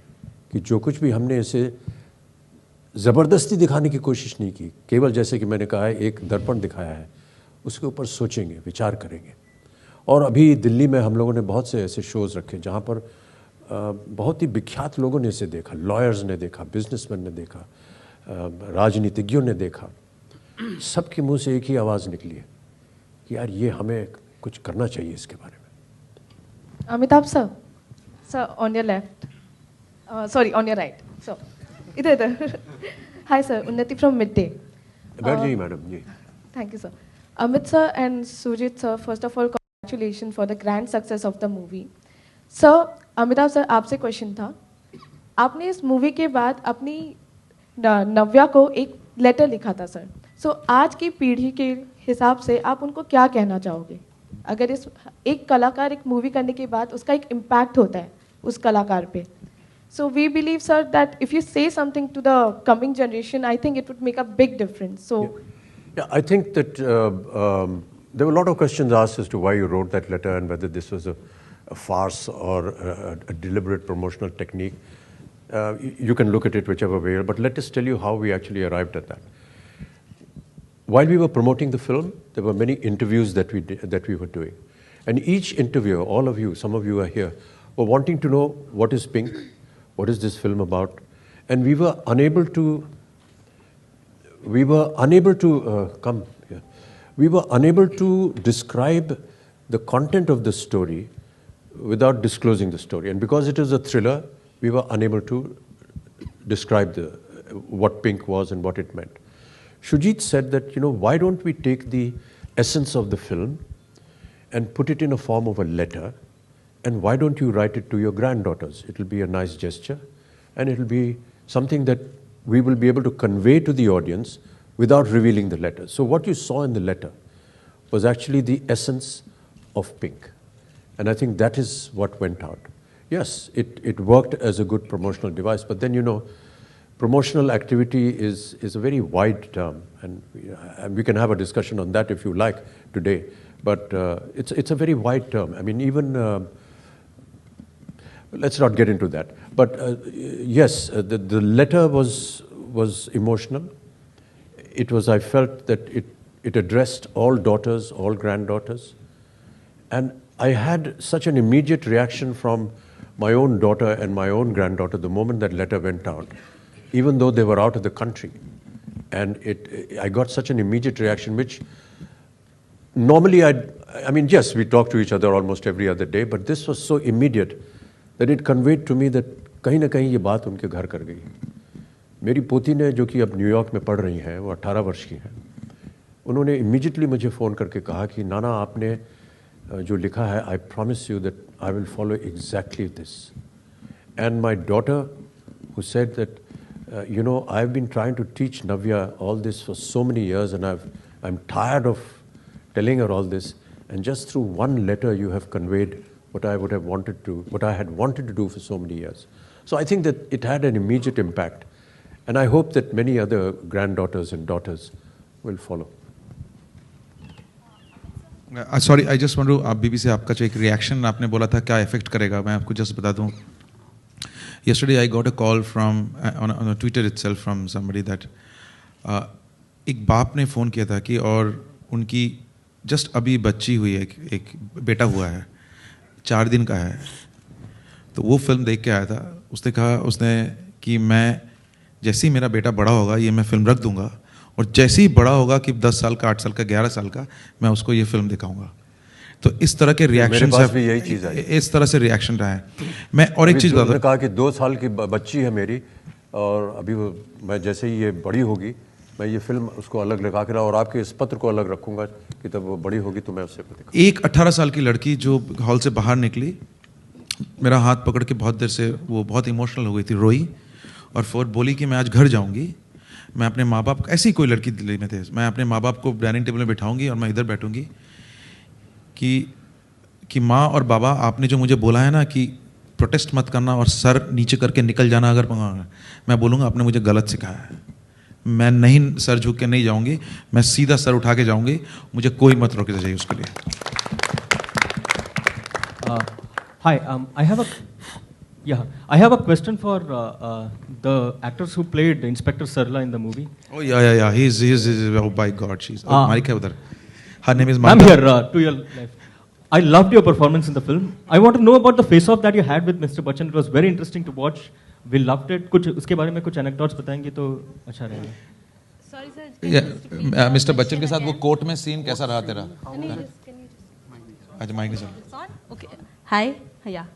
कि जो कुछ भी हमने इसे ज़बरदस्ती दिखाने की कोशिश नहीं की, केवल जैसे कि मैंने कहा है एक दर्पण दिखाया है, उसके ऊपर सोचेंगे, विचार करेंगे। और अभी दिल्ली में हम लोगों ने बहुत से ऐसे शोज़ रखे जहाँ पर बहुत ही विख्यात लोगों ने इसे देखा, लॉयर्स ने देखा, बिजनेसमैन ने देखा, राजनीतिज्ञों ने देखा। सबके मुंह से एक ही आवाज़ निकली है कि यार ये हमें कुछ करना चाहिए इसके बारे में। Amitabh sir, sir on your left, sorry on your right, so इधर इधर। Hi sir, Unnati from Mid Day. बैठ जाइए madam ji. Thank you, sir. Amit sir and Sujit sir, first of all, congratulations for the grand success of the movie. Sir, Amitabh sir, आपसे question था। आपने इस movie के बाद अपनी नव्या को एक लेटर लिखा था सर। सो आज की पीढ़ी के हिसाब से आप उनको क्या कहना चाहोगे? अगर इस एक कलाकार एक मूवी करने के बाद उसका एक इम्पैक्ट होता है उस कलाकार पे। So we believe, sir, that if you say something to the coming generation, I think it would make a big difference. So. Yeah, I think that there were a lot of questions asked as to why you wrote that letter and whether this was a farce or a deliberate promotional technique. You can look at it whichever way, but let us tell you how we actually arrived at that. While we were promoting the film, there were many interviews that we were doing. And each interviewer, all of you, some of you are here, were wanting to know what is Pink, what is this film about, and we were unable to come here. We were unable to describe the content of the story without disclosing the story. And because it is a thriller, we were unable to describe what Pink was and what it meant. Shujit said that, why don't we take the essence of the film and put it in a form of a letter, and why don't you write it to your granddaughters? It will be a nice gesture, and it will be something that we will be able to convey to the audience without revealing the letter. So what you saw in the letter was actually the essence of Pink. And I think that is what went out. Yes, it worked as a good promotional device, but then, promotional activity is a very wide term, and we can have a discussion on that if you like today, but it's a very wide term. I mean, even, let's not get into that. But yes, the letter was emotional. I felt that it addressed all daughters, all granddaughters. And I had such an immediate reaction from my own daughter and my own granddaughter the moment that letter went out, even though they were out of the country. And I got such an immediate reaction, which normally yes, we talk to each other almost every other day, but this was so immediate that it conveyed to me that कहीं ना कहीं ये बात उनके घर कर गई। मेरी पोती ने, जो कि अब न्यूयॉर्क में पढ़ रही हैं, वो 18 वर्ष की हैं, उन्होंने इमीडिएटली मुझे फ़ोन करके कहा कि नाना, आपने जो लिखा है, I promise you that I will follow exactly this. and my daughter, who said that, you know, I've been trying to teach Navya all this for so many years, and I'm tired of telling her all this, and just through one letter you have conveyed what I had wanted to do for so many years. So I think that it had an immediate impact, and I hope that many other granddaughters and daughters will follow. Sorry I just want to, आप बीबी से आपका जो एक reaction आपने बोला था क्या इफेक्ट करेगा, मैं आपको जस्ट बता दूं. Yesterday I got a call from on Twitter itself from somebody that एक बाप ने फ़ोन किया था कि और उनकी जस्ट अभी बच्ची हुई है, एक बेटा हुआ है, 4 दिन का है. तो वो फिल्म देख के आया था. उसने कहा कि मैं जैसे ही मेरा बेटा बड़ा होगा ये मैं फिल्म रख दूंगा, और जैसे ही बड़ा होगा कि 10 साल का, 8 साल का, 11 साल का, मैं उसको ये फिल्म दिखाऊंगा. तो इस तरह के रिएक्शन भी यही चीज़ है, इस तरह से रिएक्शन रहा है. मैं और एक चीज़ बता, कहा कि 2 साल की बच्ची है मेरी, और अभी मैं जैसे ही ये बड़ी होगी मैं ये फिल्म उसको अलग लगा कर और आपके इस पत्र को अलग रखूंगा कि तब वो बड़ी होगी तो मैं उससे दिखाऊंगा. एक 18 साल की लड़की जो हॉल से बाहर निकली, मेरा हाथ पकड़ के बहुत देर से वो बहुत इमोशनल हो गई थी, रोई, और फिर बोली कि मैं आज घर जाऊंगी, मैं अपने माँ बाप, ऐसी कोई लड़की दिल्ली में थे, मैं अपने माँ बाप को डाइनिंग टेबल में बिठाऊंगी और मैं इधर बैठूंगी कि माँ और बाबा, आपने जो मुझे बोला है ना कि प्रोटेस्ट मत करना और सर नीचे करके निकल जाना, अगर मैं बोलूँगा आपने मुझे गलत सिखाया है. मैं नहीं सर झुक के नहीं जाऊंगी, मैं सीधा सर उठा के जाऊंगी, मुझे कोई मत रोके चाहिए उसके लिए. Hi, I have a question for the actors who played Inspector Sarla in the movie. Oh yeah. He's oh my God, she's Mike है उधर. Her name is Ma'am here to your left. I loved your performance in the film. I want to know about the face-off that you had with Mr. Bachchan. It was very interesting to watch. We loved it. कुछ उसके बारे में कुछ anecdotes बताएंगे तो अच्छा रहेगा. Sorry sir. Mister Bachchan के साथ वो कोर्ट में सीन कैसा रहा तेरा? अच्छा माइक नहीं चल. Okay. Hi. Yeah.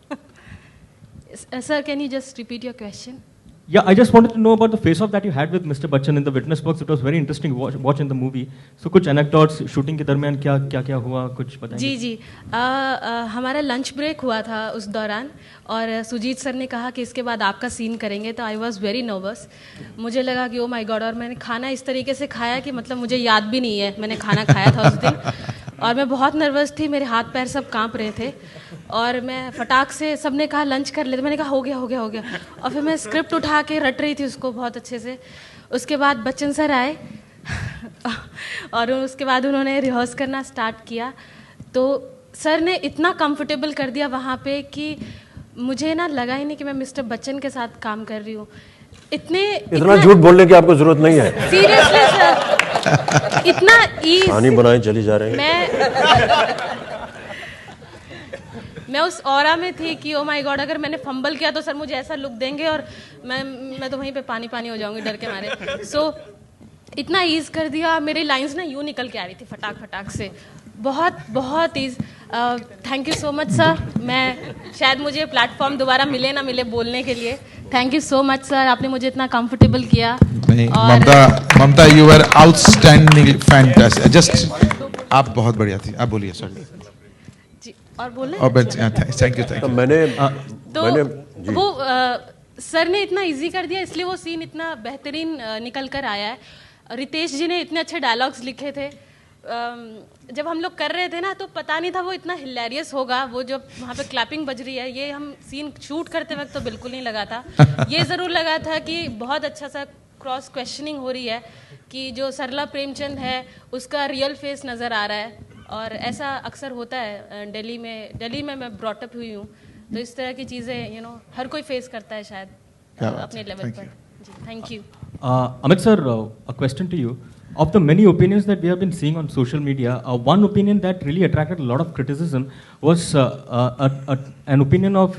Sir, can you just repeat your question? Yeah, I just wanted to know about the face-off that you had with Mr. Bachchan in the witness box. It was very interesting to watch in the movie. So कुछ anecdotes shooting के दरमियान क्या हुआ कुछ बताएंगे? जी. हमारा lunch break हुआ था उस दौरान, और सुजीत सर ने कहा कि इसके बाद आपका सीन करेंगे, तो आई वॉज वेरी नर्वस. मुझे लगा कि ओ माय गॉड, और मैंने खाना इस तरीके से खाया कि मतलब मुझे याद भी नहीं है मैंने खाना खाया था उस दिन, और मैं बहुत नर्वस थी, मेरे हाथ पैर सब कांप रहे थे, और मैं फटाक से, सबने कहा लंच कर लेते, मैंने कहा हो गया, और फिर मैं स्क्रिप्ट उठा के रट रही थी उसको बहुत अच्छे से. उसके बाद बच्चन सर आए और उसके बाद उन्होंने रिहर्स करना स्टार्ट किया, तो सर ने इतना कंफर्टेबल कर दिया वहाँ पे कि मुझे ना लगा ही नहीं कि मैं मिस्टर बच्चन के साथ काम कर रही हूँ. इतना झूठ बोलने की आपको जरूरत नहीं है. सीरियसली सर, इतना पानी बनाए चली जा रहे हैं. मैं उस ऑरा में थी कि ओ माय गॉड, अगर मैंने फंबल किया तो सर मुझे ऐसा लुक देंगे और मैं तो वहीं पे पानी हो जाऊंगी डर के मारे. सो इतना ईज कर दिया, मेरी लाइंस ना यूँ निकल के आ रही थी फटाक से, बहुत ease. Thank you so much sir. मैं शायद मुझे प्लेटफॉर्म दोबारा मिले ना मिले बोलने के लिए. Thank you so much sir, आपने मुझे इतना कंफर्टेबल किया. Mamata you are outstanding, fantastic. Just आप बहुत बढ़िया थी. आप बोलिए. सॉरी जी, और बोले. Thank you. तो मैंने वो सर ने इतना इजी कर दिया, इसलिए वो सीन इतना बेहतरीन निकल कर आया है. रितेश जी ने इतने अच्छे डायलॉग्स लिखे थे. जब हम लोग कर रहे थे ना तो पता नहीं था वो इतना हिलेरियस होगा. वो जब वहाँ पे क्लैपिंग बज रही है, ये हम सीन शूट करते वक्त तो बिल्कुल नहीं लगा था. ये ज़रूर लगा था कि बहुत अच्छा सा क्रॉस क्वेश्चनिंग हो रही है कि जो सरला प्रेमचंद है उसका रियल फेस नज़र आ रहा है. और ऐसा अक्सर होता है दिल्ली में मैं ब्रॉटअप हुई हूँ, तो इस तरह की चीज़ें हर कोई फेस करता है शायद अपने लेवल पर. जी, thank you. Amit sir, a question to you. Of the many opinions that we have been seeing on social media, one opinion that really attracted a lot of criticism was an opinion of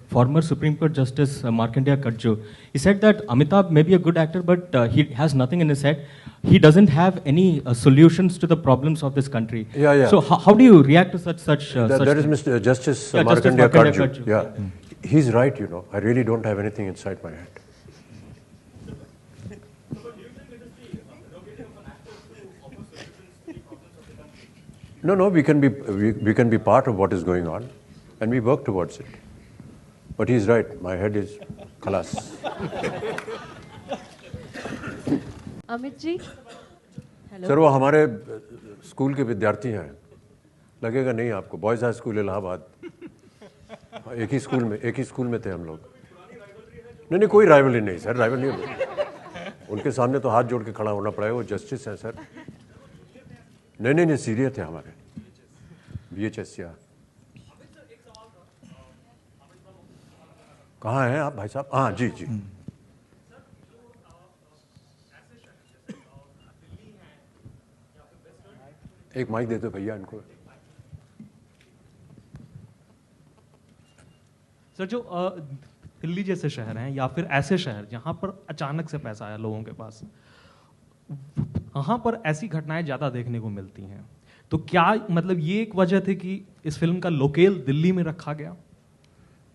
former Supreme Court Justice Markandeya Katjo. He said that Amitabh may be a good actor, but he has nothing in his head. He doesn't have any solutions to the problems of this country. Yeah. So how do you react to such? That is Mr. Justice Markandeya Katjo. Yeah, he's right. I really don't have anything inside my head. No, we can be part of what is going on, and we work towards it. But he's right, my head is khalas. Amit ji sir वो हमारे school के विद्यार्थी हैं, लगेगा नहीं आपको, boys high school Allahabad, एक ही school में थे हम लोग। नहीं कोई राइवली नहीं सर, राइवल नहीं हो। उनके सामने तो हाथ जोड़ के खड़ा होना पड़ेगा, वो जस्टिस हैं सर। नहीं सीरियस थे हमारे BHS। कहाँ हैं आप भाई साहब? हाँ जी। एक माइक दे दो भैया इनको। सर जो दिल्ली जैसे शहर हैं या फिर ऐसे शहर जहाँ पर अचानक से पैसा आया लोगों के पास, वहाँ पर ऐसी घटनाएं ज़्यादा देखने को मिलती हैं, तो क्या मतलब ये एक वजह थी कि इस फिल्म का लोकेल दिल्ली में रखा गया?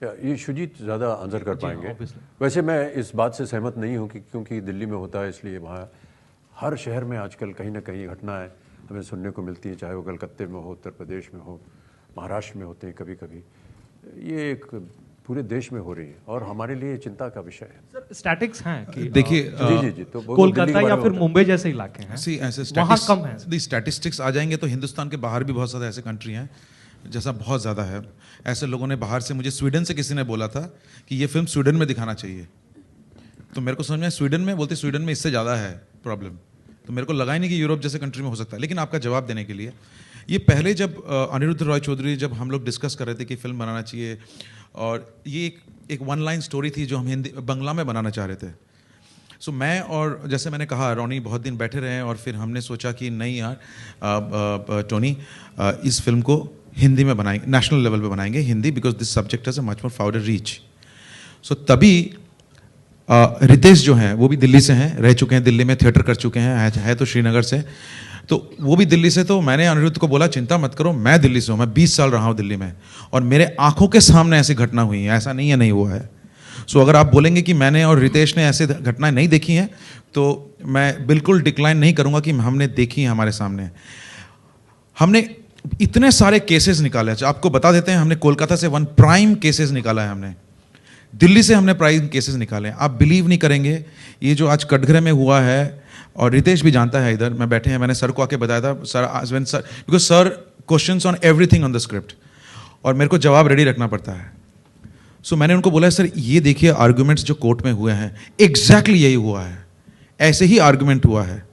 ये शुजीत ज़्यादा आंसर कर पाएंगे। वैसे मैं इस बात से सहमत नहीं हूँ कि क्योंकि दिल्ली में होता है इसलिए वहाँ, हर शहर में आजकल कहीं ना कहीं घटनाएं हमें सुनने को मिलती हैं, चाहे वो कलकत्ते में हो, उत्तर प्रदेश में हो, महाराष्ट्र में होते हैं कभी कभी। ये एक पूरे देश में हो रही है और हमारे लिए चिंता का विषय है। सर स्टैटिक्स हैं कि देखिए जी तो कोलकाता या फिर मुंबई जैसे इलाके हैं, वहाँ कम है। स्टैटिस्टिक्स आ जाएंगे तो हिंदुस्तान के बाहर भी बहुत सारे ऐसे कंट्री हैं जैसा बहुत ज़्यादा है। ऐसे लोगों ने बाहर से, मुझे स्वीडन से किसी ने बोला था कि ये फिल्म स्वीडन में दिखाना चाहिए, तो मेरे को समझ में स्वीडन में, बोलते स्वीडन में इससे ज़्यादा है प्रॉब्लम, तो मेरे को लगा ही नहीं कि यूरोप जैसे कंट्री में हो सकता है। लेकिन आपका जवाब देने के लिए, ये पहले जब अनिरुद्ध रॉय चौधरी, जब हम लोग डिस्कस कर रहे थे कि फिल्म बनाना चाहिए, और ये एक वन लाइन स्टोरी थी जो हम बंगला में बनाना चाह रहे थे। सो मैं, और जैसे मैंने कहा, रोनी बहुत दिन बैठे रहे और फिर हमने सोचा कि नहीं यार टोनी, इस फिल्म को हिंदी में बनाएंगे, नेशनल लेवल पे बनाएंगे Hindi, because this subject has a much more further reach. So तभी रितेश जो हैं वो भी दिल्ली से हैं, रह चुके हैं दिल्ली में, थिएटर कर चुके हैं, है तो श्रीनगर से, तो वो भी दिल्ली से। तो मैंने अनिरुद्ध को बोला चिंता मत करो, मैं दिल्ली से हूँ, मैं 20 साल रहा हूँ दिल्ली में और मेरे आंखों के सामने ऐसी घटना हुई है, ऐसा नहीं है नहीं हुआ है। सो अगर आप बोलेंगे कि मैंने और रितेश ने ऐसे घटनाएं नहीं देखी हैं, तो मैं बिल्कुल डिक्लाइन नहीं करूँगा कि हमने देखी है हमारे सामने। हमने इतने सारे केसेस निकाले, आपको बता देते हैं, हमने कोलकाता से 1 प्राइम केसेस निकाला है, हमने दिल्ली से हमने प्राइम केसेस निकाले। आप बिलीव नहीं करेंगे, ये जो आज कटघरे में हुआ है, और रितेश भी जानता है, इधर मैं बैठे हैं, मैंने सर को आके बताया था, sir because sir questions on everything on the script, और मेरे को जवाब रेडी रखना पड़ता है। सो मैंने उनको बोला सर ये देखिए आर्गुमेंट्स जो कोर्ट में हुए हैं, एग्जैक्टली यही हुआ है, ऐसे ही आर्गुमेंट हुआ है।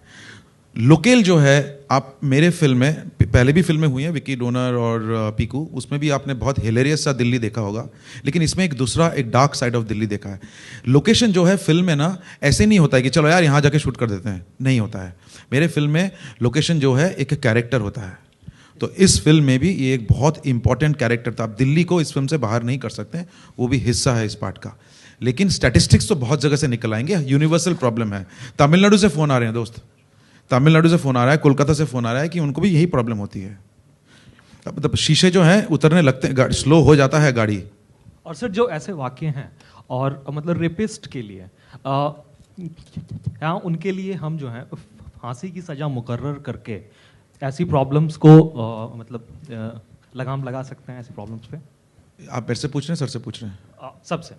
लोकेल जो है, आप मेरे फिल्म में, पहले भी फिल्में हुई हैं विकी डोनर और पीकू, उसमें भी आपने बहुत हिलेरियस सा दिल्ली देखा होगा, लेकिन इसमें एक दूसरा, एक डार्क साइड ऑफ दिल्ली देखा है। लोकेशन जो है फिल्म में ना, ऐसे नहीं होता है कि चलो यार यहाँ जाके शूट कर देते हैं, नहीं होता है। मेरे फिल्म में लोकेशन जो है एक कैरेक्टर होता है, तो इस फिल्म में भी ये एक बहुत इंपॉर्टेंट कैरेक्टर था। आप दिल्ली को इस फिल्म से बाहर नहीं कर सकते, वो भी हिस्सा है इस पार्ट का। लेकिन स्टैटिस्टिक्स तो बहुत जगह से निकल आएंगे, यूनिवर्सल प्रॉब्लम है। तमिलनाडु से फ़ोन आ रहे हैं दोस्त, तमिलनाडु से फ़ोन आ रहा है, कोलकाता से फ़ोन आ रहा है कि उनको भी यही प्रॉब्लम होती है। तब शीशे जो हैं उतरने लगते हैं, स्लो हो जाता है गाड़ी। और सर जो ऐसे वाक़े हैं, और मतलब रेपिस्ट के लिए क्या उनके लिए हम जो है फांसी की सज़ा मुकर्रर करके ऐसी प्रॉब्लम्स को लगाम लगा सकते हैं, ऐसी प्रॉब्लम्स पे? आप मेरे से पूछ रहे हैं, सर से पूछ रहे हैं? सबसे।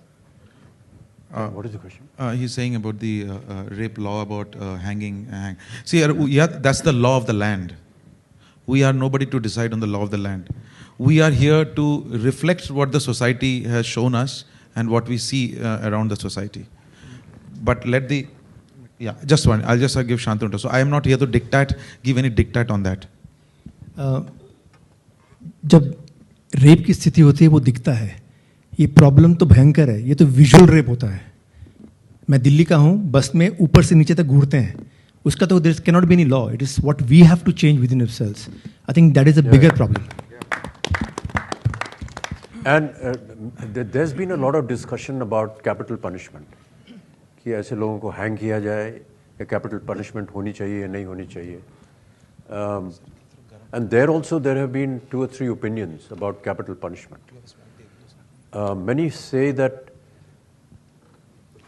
What is the question? He's saying about the rape law, about hanging. See, yeah, that's the law of the land. We are nobody to decide on the law of the land. We are here to reflect what the society has shown us and what we see around the society. But just one. I'll just give Shantanu. So I am not here to give any diktat on that. जब rape की स्थिति होती है वो दिखता है। ये problem तो भयंकर है, ये तो विजुअल रेप होता है। मैं दिल्ली का हूँ, बस में ऊपर से नीचे तक घूरते हैं, उसका तो there can not be any law, it is what we have to change within ourselves. I think that is a bigger problem. And there has been a lot of discussion about capital punishment, कि ऐसे लोगों को hang किया जाए या capital punishment होनी चाहिए या नहीं होनी चाहिए। And there have been 2 or 3 opinions about capital punishment. Many say that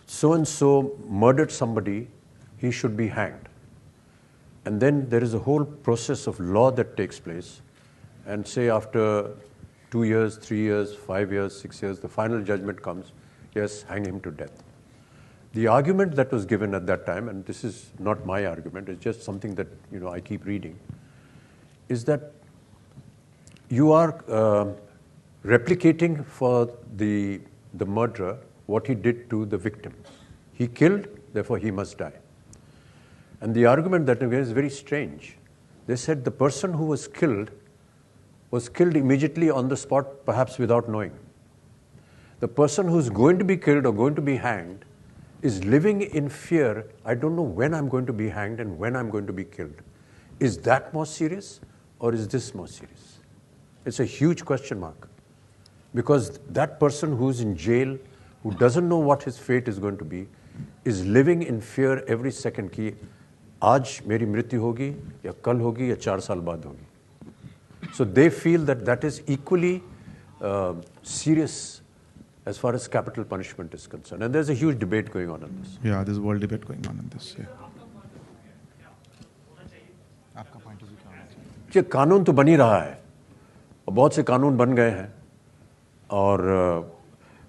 so-and-so murdered somebody, he should be hanged. And then there is a whole process of law that takes place. And say after 2 years, 3 years, 5 years, 6 years, the final judgment comes, yes, hang him to death. The argument that was given at that time, and this is not my argument, it's just something that I keep reading, is that you are replicating for the murderer what he did to the victim. He killed, therefore he must die. And the argument that is very strange. They said the person who was killed immediately on the spot, perhaps without knowing. The person who's going to be killed or going to be hanged is living in fear. I don't know when I'm going to be hanged and when I'm going to be killed. Is that more serious or is this more serious? It's a huge question mark. Because that person who's in jail, who doesn't know what his fate is going to be, is living in fear every second कि आज मेरी मृत्यु होगी या कल होगी या 4 साल बाद होगी. So they feel that is equally serious as far as capital punishment is concerned. And there's a huge debate going on this. Yeah, there's a world debate going on in this. Yeah. ये कानून तो बन ही रहा है और बहुत से कानून बन गए हैं और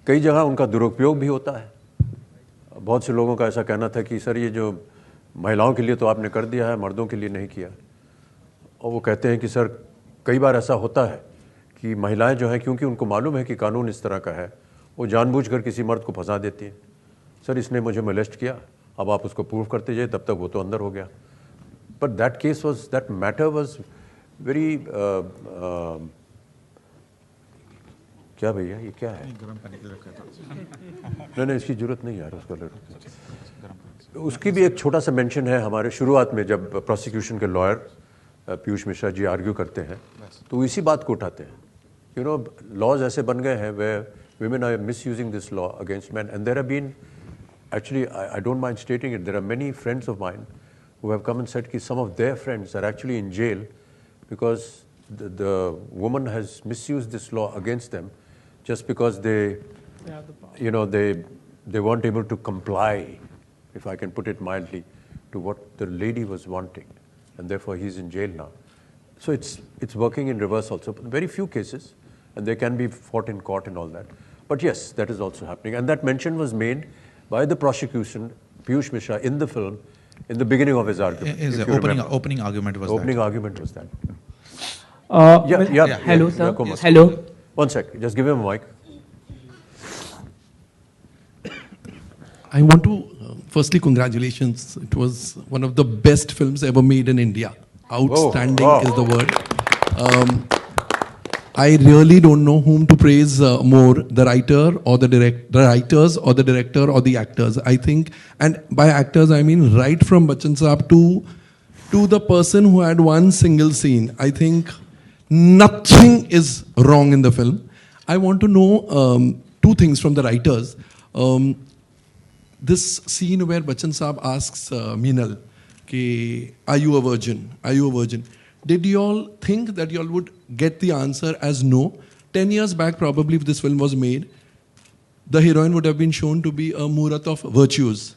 कई जगह उनका दुरुपयोग भी होता है. बहुत से लोगों का ऐसा कहना था कि सर ये जो महिलाओं के लिए तो आपने कर दिया है, मर्दों के लिए नहीं किया. और वो कहते हैं कि सर कई बार ऐसा होता है कि महिलाएं जो हैं क्योंकि उनको मालूम है कि कानून इस तरह का है, वो जानबूझकर किसी मर्द को फंसा देती हैं. सर इसने मुझे मोलेस्ट किया, अब आप उसको प्रूव करते जाइए, तब तक वो तो अंदर हो गया. But that matter was very क्या भैया ये क्या है? गर्म पानी के रखा नहीं इसकी जरूरत नहीं यार उसको. उसकी भी एक छोटा सा मेंशन है हमारे शुरुआत में जब प्रोसिक्यूशन के लॉयर पीयूष मिश्रा जी आर्ग्यू करते हैं तो इसी बात को उठाते हैं. लॉज ऐसे बन गए हैं वे women are misusing this law against men, and there have been actually I don't mind stating it, there are many friends of mine who have come and said that some of their friends are actually in jail because the woman has misused this law against them just because they weren't able to comply, if I can put it mildly, to what the lady was wanting, and therefore he's in jail now. So it's working in reverse also. Very few cases, and they can be fought in court and all that. But yes, that is also happening. And that mention was made by the prosecution, Piyush Mishra, in the film, in the beginning of his argument. His opening argument was opening that. argument was that. Hello, sir. Hello. One sec, just give him a mic. I want to, firstly, congratulations. It was one of the best films ever made in India. Outstanding is the word. I really don't know whom to praise more, the writer or the writers or the director or the actors. I think, and by actors I mean right from Bachchan Saab to the person who had one single scene. I think nothing is wrong in the film. I want to know two things from the writers. This scene where Bachchan Saab asks Meenal, are you a virgin? Are you a virgin? Did you all think that you all would get the answer as no? 10 years back, probably, if this film was made, the heroine would have been shown to be a Murat of virtues.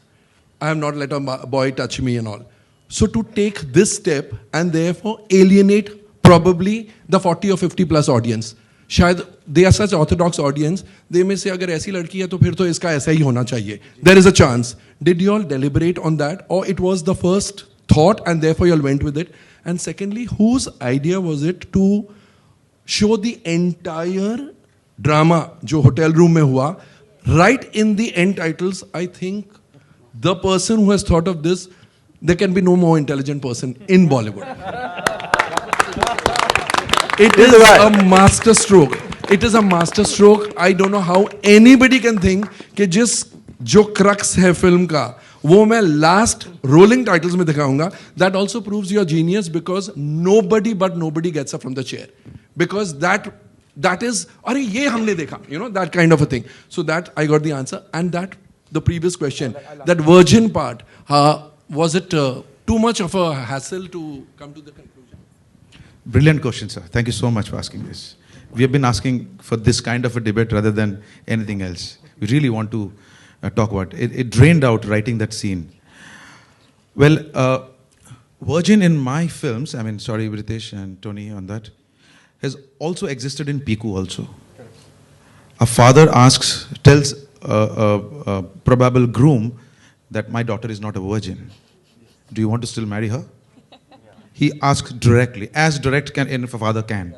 I have not let a boy touch me and all. So to take this step and therefore alienate probably the 40 or 50 plus audience. शायद they are such orthodox audience, they may say अगर ऐसी लड़की है तो फिर तो इसका ऐसा ही होना चाहिए. There is a chance. Did you all deliberate on that, or it was the first thought and therefore you all went with it? And secondly, whose idea was it to show the entire drama जो hotel room में हुआ, right in the end titles? I think the person who has thought of this, there can be no more intelligent person in Bollywood. It is a master stroke. It is a master stroke. I don't know how anybody can think कि जो crux है film का वो मैं last rolling titles में दिखाऊंगा. That also proves your genius because nobody gets up from the chair. Because that is, अरे ये हमने देखा, that kind of a thing. So that I got the answer. And that, the previous question, that virgin part, was it too much of a hassle to come to the conclusion? Brilliant question, sir. Thank you so much for asking this. We have been asking for this kind of a debate rather than anything else. We really want to talk about it. It drained out writing that scene. Well, virgin in my films, I mean, sorry, British and Tony on that. has also existed in Piku also. A father tells a probable groom that my daughter is not a virgin. Do you want to still marry her? He asks directly, as direct a father can.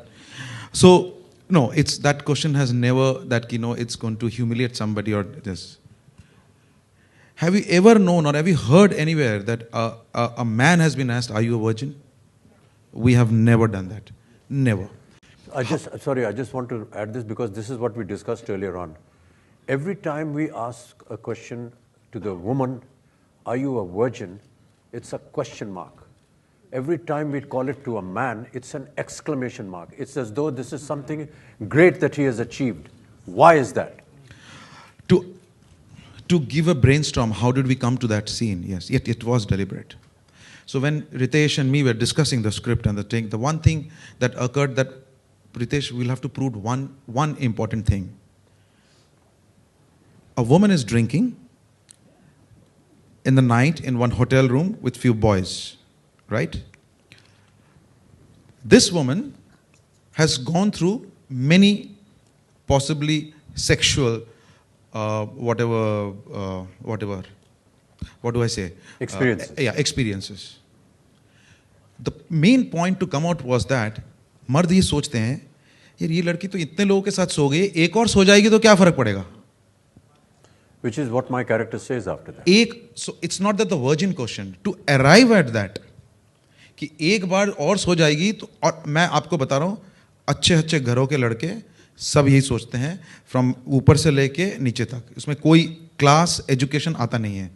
So, no, it's that question has never, that, it's going to humiliate somebody or this. Have you ever known or have you heard anywhere that a man has been asked, are you a virgin? We have never done that. Never. I just want to add this because this is what we discussed earlier on. Every time we ask a question to the woman, are you a virgin? It's a question mark. Every time we call it to a man, it's an exclamation mark. It's as though this is something great that he has achieved. Why is that? To give a brainstorm, how did we come to that scene? Yes, it was deliberate. So when Ritesh and me were discussing the script and the one thing that occurred that Ritesh will have to prove one important thing. A woman is drinking in the night in one hotel room with few boys, right? This woman has gone through many possibly sexual, what do I say? Experiences. Experiences. The main point to come out was that मर्द ये सोचते हैं यार ये लड़की तो इतने लोगों के साथ सो गई, एक और सो जाएगी तो क्या फर्क पड़ेगा? Which is what my character says after that. So it's not that the virgin question. To arrive at that, कि एक बार और सो जाएगी तो, और मैं आपको बता रहा हूँ, अच्छे अच्छे घरों के लड़के सब यही सोचते हैं, फ्रॉम ऊपर से लेके नीचे तक, उसमें कोई क्लास एजुकेशन आता नहीं है.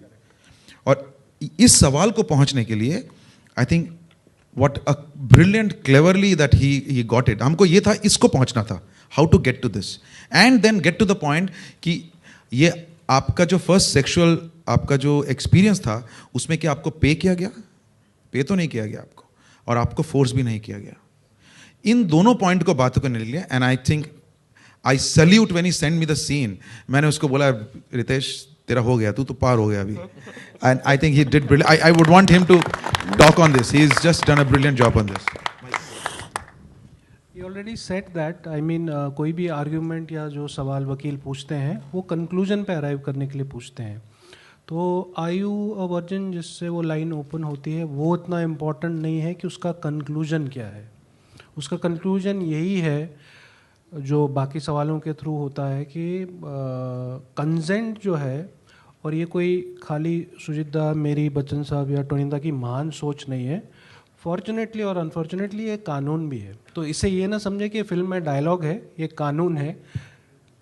और इस सवाल को पहुंचने के लिए I think what a brilliant, cleverly that he got it. हमको ये था, इसको पहुंचना था. How to get to this. And then get to the point कि ये आपका जो first sexual आपका जो experience था, उसमें क्या आपको पे किया गया? पे तो नहीं किया गया आपको. और आपको force भी नहीं किया गया. इन दोनों point को बातों को निकल लिया. And I think I salute when he sent me the scene. मैंने उसको बोला, रितेश तेरा हो गया, तू तो पार हो गया अभी. And I think he did brilliant. I would want him to talk on this. He's just done a brilliant job on this. He already said that. I mean, कोई भी argument या जो सवाल वकील पूछते हैं, वो conclusion पे arrive करने के लिए पूछते हैं. तो are you a virgin जिससे वो line open होती है, वो इतना important नहीं है कि उसका conclusion क्या है. उसका conclusion यही है जो बाकी सवालों के थ्रू होता है कि कंसेंट जो है, और ये कोई खाली सुजिता, मेरी, बच्चन साहब या टोनिंदा की महान सोच नहीं है. फॉर्चुनेटली और अनफॉर्चुनेटली ये कानून भी है. तो इसे ये ना समझे कि फिल्म में डायलॉग है, ये कानून है.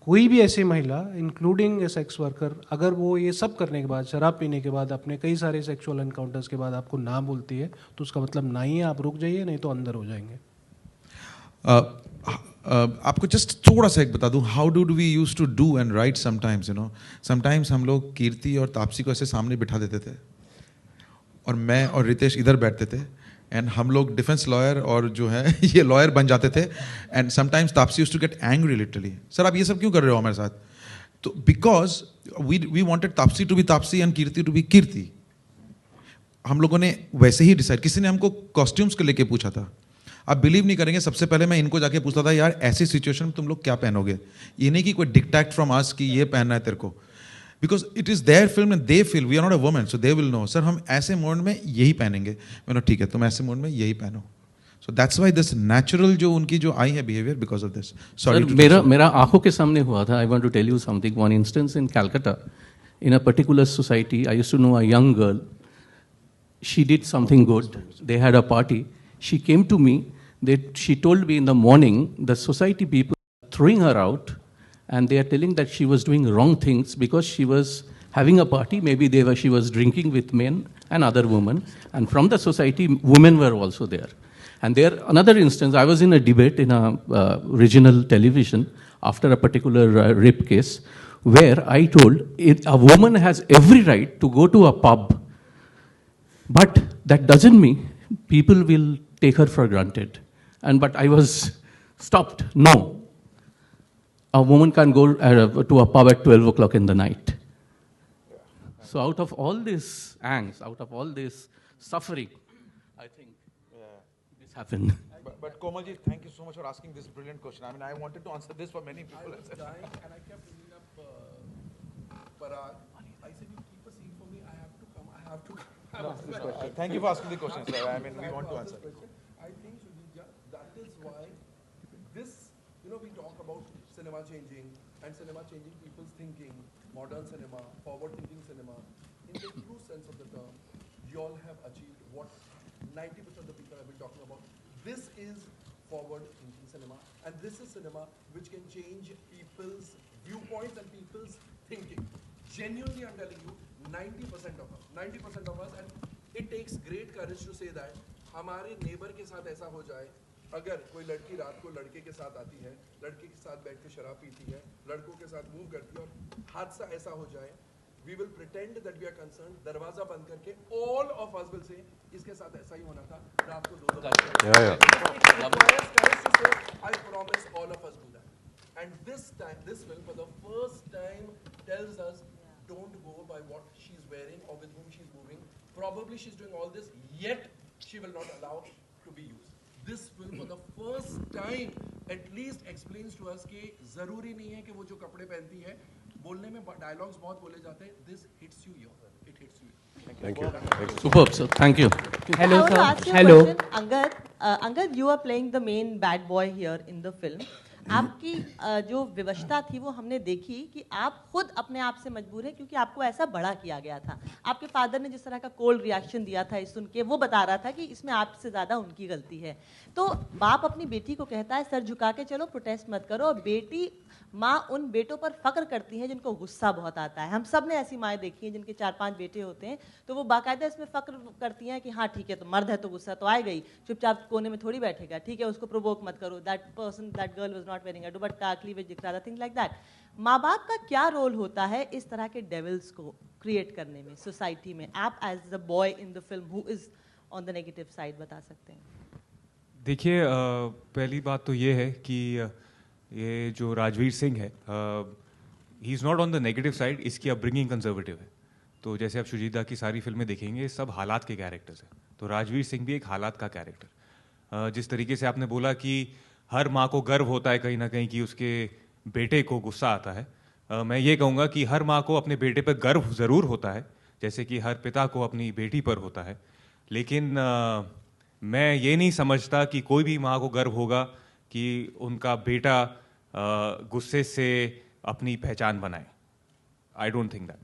कोई भी ऐसी महिला, इंक्लूडिंग ए सेक्स वर्कर, अगर वो ये सब करने के बाद, शराब पीने के बाद, अपने कई सारे सेक्सुअल एनकाउंटर्स के बाद आपको ना बोलती है, तो उसका मतलब ना ही है, आप रुक जाइए, नहीं तो अंदर हो जाएंगे. आपको जस्ट थोड़ा सा एक बता दूं, how do we use to do and right sometimes, sometimes हम लोग कीर्ति और तापसी को ऐसे सामने बिठा देते थे और मैं और रितेश इधर बैठते थे, एंड हम लोग डिफेंस लॉयर और जो है ये लॉयर बन जाते थे. And sometimes Taapsee used to get angry literally, sir आप ये सब क्यों कर रहे हो हमारे साथ? तो because we wanted Taapsee to be Taapsee and Kirti to be Kirti. हम लोगों ने वैसे ही डिसाइड, किसी ने हमको कॉस्ट्यूम्स को लेके पूछा था, आप बिलीव नहीं करेंगे, सबसे पहले मैं इनको जाके पूछता था, यार ऐसी सिचुएशन में तुम लोग क्या पहनोगे? ये नहीं कि कोई डिक्टेट फ्रॉम अस कि ये पहनना है तेरे को, because it is their film and they feel we are not a woman, so they will know, sir हम ऐसे मोड में यही पहनेंगे. मैंने ठीक है, तुम ऐसे मोड में यही पहनो. So that's why this natural जो उनकी जो आई है behaviour because of this. Sorry, मेरा आंखों के सामने हुआ था. I want to tell you something. One instance in Calcutta, in a particular society, I used to know a young girl. She did something good. They had a party. She came to me. She told me in the morning the society people are throwing her out, and they are telling that she was doing wrong things because she was having a party. Maybe she was drinking with men and other women, and from the society women were also there. And there another instance, I was in a debate in a regional television after a particular rape case, where I told a woman has every right to go to a pub, but that doesn't mean people will take her for granted. But I was stopped. No. A woman can't go to a pub at 12 o'clock in the night. So out of all this angst, out of all this suffering, I think this happened. But Komalji, thank you so much for asking this brilliant question. I mean, I wanted to answer this for many people. I was dying and I kept bringing up Parag. I said, you keep a seat for me. I have to come. I have to come. Thank you for asking the question, sir. I mean, we want to answer. I think, Sujit, that is why this, we talk about cinema changing and cinema changing people's thinking, modern cinema, forward-thinking cinema. In the true sense of the term, you all have achieved what 90% of the people have been talking about. This is forward-thinking cinema, and this is cinema which can change people's viewpoints and people's thinking. Genuinely, I'm telling you, 90% of us, and it takes great courage to say that हमारे neighbor के साथ ऐसा हो जाए, अगर कोई लड़की रात को लड़के के साथ आती है, लड़के के साथ बैठ के शराब पीती है, लड़कों के साथ मूव करती है और हादसा ऐसा हो जाए, we will pretend that we are concerned, दरवाजा बंद करके all of us will say इसके साथ ऐसा ही होना था, रात को 2 I promise all of us do that. And this time, this film for the first time tells us, don't go by what she's wearing or with whom she's moving. Probably she's doing all this, yet she will not allow to be used. This film for the first time at least explains to us कि ज़रूरी नहीं है कि वो जो कपड़े पहनती है, बोलने में dialogues बहुत बोले जाते हैं. This hits you here. It hits you. Thank you. Superb, sir. Thank you. Hello, sir. Hello. Angad, you are playing the main bad boy here in the film. आपकी जो विवशता थी वो हमने देखी कि आप खुद अपने आप से मजबूर हैं क्योंकि आपको ऐसा बड़ा किया गया था. आपके फादर ने जिस तरह का कोल्ड रिएक्शन दिया था इस सुन के, वो बता रहा था कि इसमें आपसे ज़्यादा उनकी गलती है. तो बाप अपनी बेटी को कहता है सर झुका के चलो, प्रोटेस्ट मत करो. और बेटी माँ उन बेटों पर फक्र करती हैं जिनको गुस्सा बहुत आता है. हम सब ने ऐसी माएँ देखी हैं जिनके 4-5 बेटे होते हैं, तो वो बाकायदा इसमें फक्र करती हैं कि हाँ ठीक है, तो मर्द है तो गुस्सा तो आएगा ही, चुपचाप कोने में थोड़ी बैठेगा, ठीक है, उसको प्रोवोक मत करो. That person, that girl was not wearing a dupatta, cleavage दिख रहा था, थिंग लाइक दैट. माँ बाप का क्या रोल होता है इस तरह के डेविल्स को क्रिएट करने में सोसाइटी में? आप as the boy in the film who is on the negative side बता सकते हैं? देखिए, पहली बात तो ये है कि ये जो राजवीर सिंह है, he is not on the negative side. इसकी अपब्रिंगिंग कंजर्वेटिव है. तो जैसे आप सुजीत दा की सारी फिल्में देखेंगे, सब हालात के कैरेक्टर्स हैं. तो राजवीर सिंह भी एक हालात का कैरेक्टर. जिस तरीके से आपने बोला कि हर माँ को गर्व होता है कहीं ना कहीं कि उसके बेटे को गुस्सा आता है, मैं ये कहूँगा कि हर माँ को अपने बेटे पर गर्व ज़रूर होता है, जैसे कि हर पिता को अपनी बेटी पर होता है. लेकिन मैं ये नहीं समझता कि कोई भी माँ को गर्व होगा कि उनका बेटा गुस्से से अपनी पहचान बनाए. I don't think that.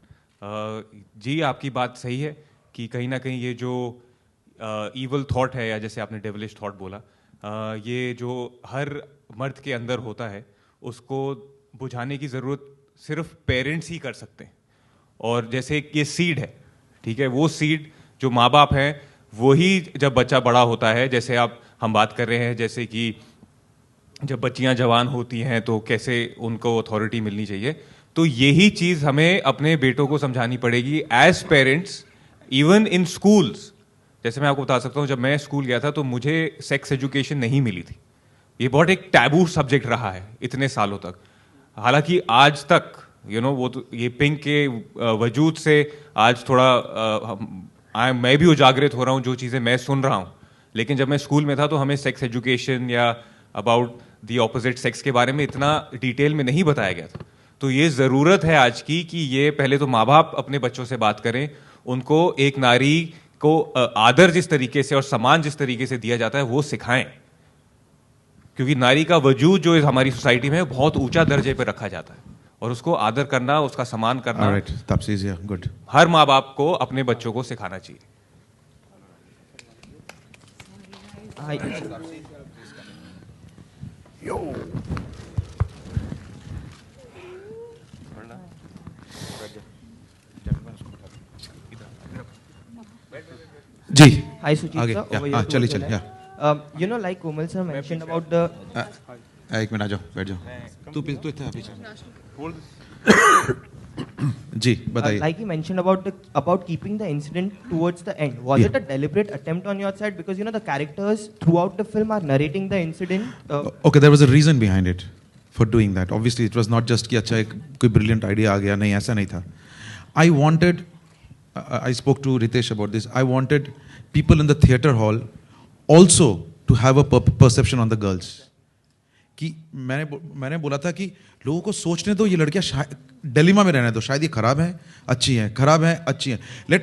जी, आपकी बात सही है कि कहीं ना कहीं ये जो ईवल थॉट है, या जैसे आपने डेविलिश थॉट बोला, ये जो हर मर्द के अंदर होता है, उसको बुझाने की ज़रूरत सिर्फ पेरेंट्स ही कर सकते हैं. और जैसे ये सीड है, ठीक है, वो सीड जो माँ बाप हैं, वही जब बच्चा बड़ा होता है, जैसे हम बात कर रहे हैं, जैसे कि जब बच्चियां जवान होती हैं तो कैसे उनको अथॉरिटी मिलनी चाहिए, तो यही चीज़ हमें अपने बेटों को समझानी पड़ेगी as parents, even in schools. जैसे मैं आपको बता सकता हूँ, जब मैं स्कूल गया था तो मुझे सेक्स एजुकेशन नहीं मिली थी. ये बहुत एक टैबू सब्जेक्ट रहा है इतने सालों तक. हालांकि आज तक वो तो ये पिंक के वजूद से आज थोड़ा मैं भी उजागरित हो रहा हूँ जो चीज़ें मैं सुन रहा हूँ. लेकिन जब मैं स्कूल में था तो हमें सेक्स एजुकेशन या अबाउट दी ऑपोजिट सेक्स के बारे में इतना डिटेल में नहीं बताया गया था. तो ये ज़रूरत है आज की कि ये पहले तो माँ बाप अपने बच्चों से बात करें, उनको एक नारी को आदर जिस तरीके से और सम्मान जिस तरीके से दिया जाता है वो सिखाएं. क्योंकि नारी का वजूद जो हमारी सोसाइटी में बहुत ऊंचा दर्जे पर रखा जाता है, और उसको आदर करना, उसका सम्मान करना गुड. हर माँ बाप को अपने बच्चों को सिखाना चाहिए. जी, Hi Sujit sir, over here to चलिए Ujjwal चलिए. like Komal sir mentioned about the एक मिनट आ जाओ, बैठ जाओ. तू इतना पीछे. जी, बताइए. Like he mentioned about keeping the incident towards the end. Was it a deliberate attempt on your side? Because the characters throughout the film are narrating the incident. Okay, there was a reason behind it for doing that. Obviously, it was not just कि अच्छा एक कोई brilliant idea आ गया. नहीं, ऐसा नहीं था. I wanted, I spoke to Ritesh about this. I wanted people in the theatre hall also to have a perception on the girls. कि मैंने बोला था कि लोगों को सोचने दो, ये लड़कियां डिलेमा में रहने दो, शायद ये खराब है अच्छी हैं, खराब है अच्छी हैं.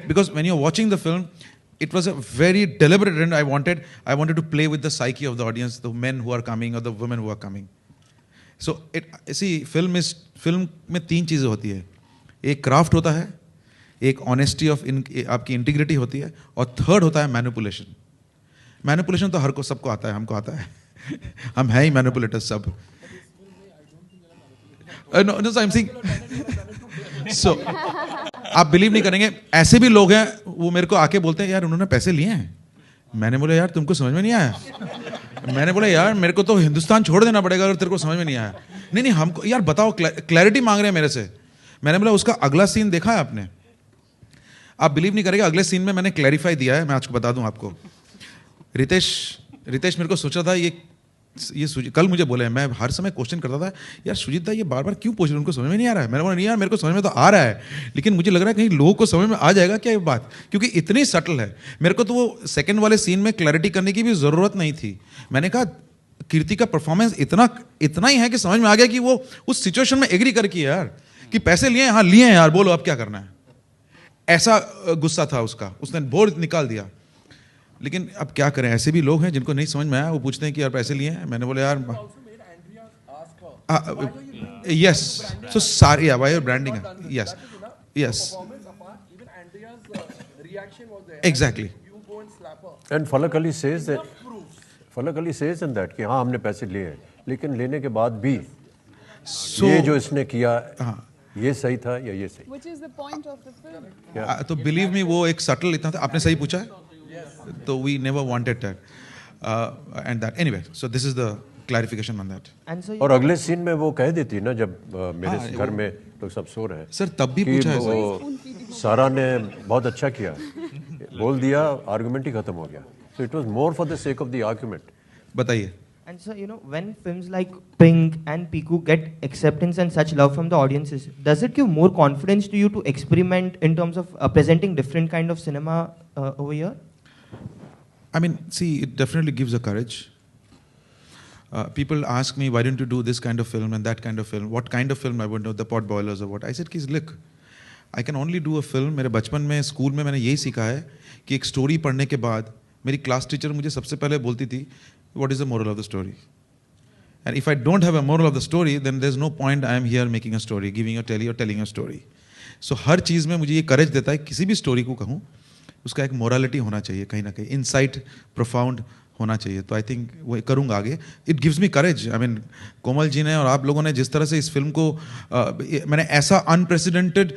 Because when you're watching the film, it was a very deliberate, and I wanted to play with the psyche of the audience, the men who are coming or the women who are coming. So film में 3 चीज़ें होती है. एक craft होता है, एक honesty of आपकी integrity होती है, और थर्ड होता है मैनिपुलेशन. मैनिपुलेशन तो सबको आता है, हमको आता है. हम हैं ही मैनिपुलेटर्स सब. No, I'm saying. So, आप बिलीव नहीं करेंगे, ऐसे भी लोग हैं वो मेरे को आके बोलते हैं यार उन्होंने पैसे लिए हैं. मैंने बोला यार तुमको समझ में नहीं आया. मैंने बोला यार मेरे को तो हिंदुस्तान छोड़ देना पड़ेगा अगर तेरे को समझ में नहीं आया. नहीं हमको यार बताओ, क्लैरिटी मांग रहे हैं मेरे से. मैंने बोला उसका अगला सीन देखा है आपने? आप बिलीव नहीं करेंगे, अगले सीन में मैंने क्लैरिफाई दिया है. मैं आज को बता दूं आपको. रितेश मेरे को सोचा था ये कल मुझे बोले, मैं हर समय क्वेश्चन करता था यार सुजीत दा ये बार बार क्यों पूछ रहे हैं, उनको समझ में नहीं आ रहा है. मैंने बोला नहीं यार मेरे को समझ में तो आ रहा है, लेकिन मुझे लग रहा है कहीं लोगों को समझ में आ जाएगा क्या ये बात, क्योंकि इतनी सटल है. मेरे को तो वो सेकंड वाले सीन में क्लैरिटी करने की भी जरूरत नहीं थी. मैंने कहा कीर्ति का परफॉर्मेंस इतना ही है कि समझ में आ गया कि वो उस सिचुएशन में एग्री करके यार कि पैसे लिए, हाँ लिए हैं यार, बोलो अब क्या करना है. ऐसा गुस्सा था उसका, उसने बोर्ड निकाल दिया. लेकिन अब क्या करें, ऐसे भी लोग हैं जिनको नहीं समझ में आया, वो पूछते हैं कि यार पैसे लिए हैं. मैंने बोला यार यस, सो सारी वाई ब्रांडिंग है. Yes exactly. एंड फलक अली सेज इन दैट कि हाँ हमने पैसे लिए हैं, लेकिन लेने के बाद भी ये जो इसने किया ये सही था या ये सही. Which is the point of the film. तो बिलीव मी वो एक सटल इतना था. आपने सही पूछा है, तो we never wanted that and that. Anyway, so this is the clarification on that. और अगले सीन में वो कह देती ना जब मेरे घर में लोग सब सो रहे हैं सर, तब भी पूछा है वो सारा ने बहुत अच्छा किया, बोल दिया, आर्गुमेंट ही खत्म हो गया. So it was more for the sake of the argument. बताइए. And so, when films like Pink and Piku get acceptance and such love from the audiences, does it give more confidence to you to experiment in terms of presenting different kind of cinema over here? I mean, see, it definitely gives a courage. People ask me, why don't you do this kind of film and that kind of film? What kind of film I would know, the pot boilers or what? I said, look, I can only do a film. मेरे बचपन में school में मैंने यही सीखा है कि एक स्टोरी पढ़ने के बाद मेरी क्लास टीचर मुझे सबसे पहले बोलती थी, what is the moral of the story? And if I don't have a moral of the story, then there's no point I am here making a story, giving a telly or telling a story. So हर चीज़ में मुझे ये करेज देता है, किसी भी story को कहूँ उसका एक मोरालिटी होना चाहिए, कहीं ना कहीं इनसाइट प्रोफाउंड होना चाहिए. तो आई थिंक वो करूँगा आगे. It gives me courage. I mean Komal ji ने और आप लोगों ने जिस तरह से इस फिल्म को मैंने ऐसा अनप्रेसिडेंटेड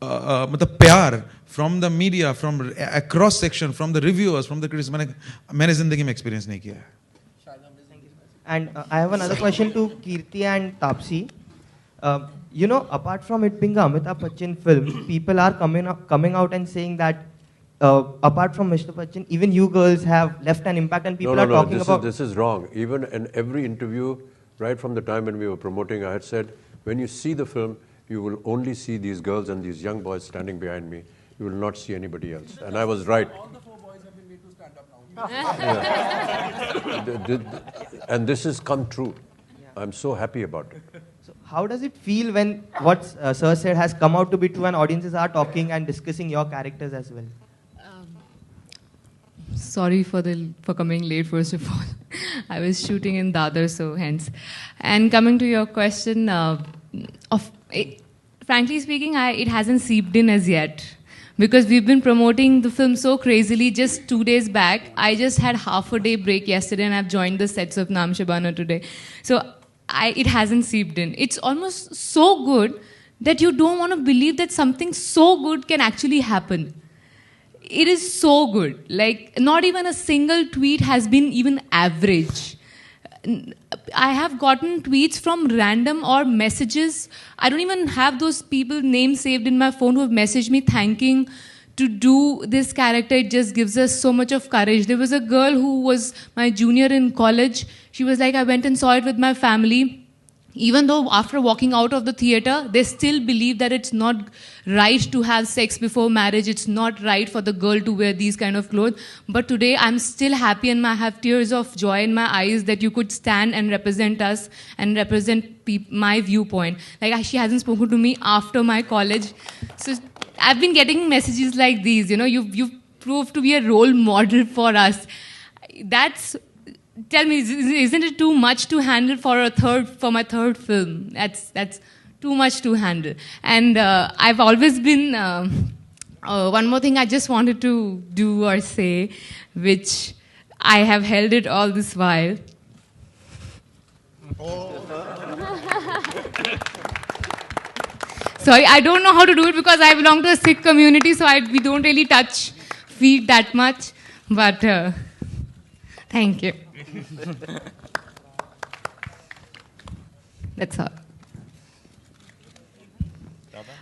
मतलब प्यार from the media, from across section, from the reviewers, from the critics मैंने जिंदगी में एक्सपीरियंस नहीं किया है. And I have another question to Kirti and Tapsi. Apart from it being a Amitabh Bachchan film, people are coming out and saying that apart from Mr. Bachchan, even you girls have left an impact, and people are talking about. This is wrong. Even in every interview, right from the time when we were promoting, I had said, when you see the film, you will only see these girls and these young boys standing behind me. You will not see anybody else. And I was right. And this has come true. I'm so happy about it. So how does it feel when what Sir said has come out to be true and audiences are talking and discussing your characters as well? Sorry for coming late, first of all. I was shooting in Dadar, so hence. And coming to your question, frankly speaking, it hasn't seeped in as yet. Because we've been promoting the film so crazily just 2 days back. I just had half a day break yesterday and I've joined the sets of Naam Shabana today. So it hasn't seeped in. It's almost so good that you don't want to believe that something so good can actually happen. It is so good. Like, not even a single tweet has been even average. I have gotten tweets from random or messages. I don't even have those people names saved in my phone who have messaged me thanking to do this character. It just gives us so much of courage. There was a girl who was my junior in college. She was like, I went and saw it with my family. even though after walking out of the theater, they still believe that it's not right to have sex before marriage. It's not right for the girl to wear these kind of clothes. But today, I'm still happy and I have tears of joy in my eyes that you could stand and represent us and represent my viewpoint. Like, she hasn't spoken to me after my college. So I've been getting messages like these, you know, you've proved to be a role model for us. Tell me, isn't it too much to handle for my third film? That's too much to handle. And I've always been, one more thing I just wanted to do or say, which I have held it all this while. Sorry, I don't know how to do it because I belong to a Sikh community, so we don't really touch feet that much. But thank you. That's all.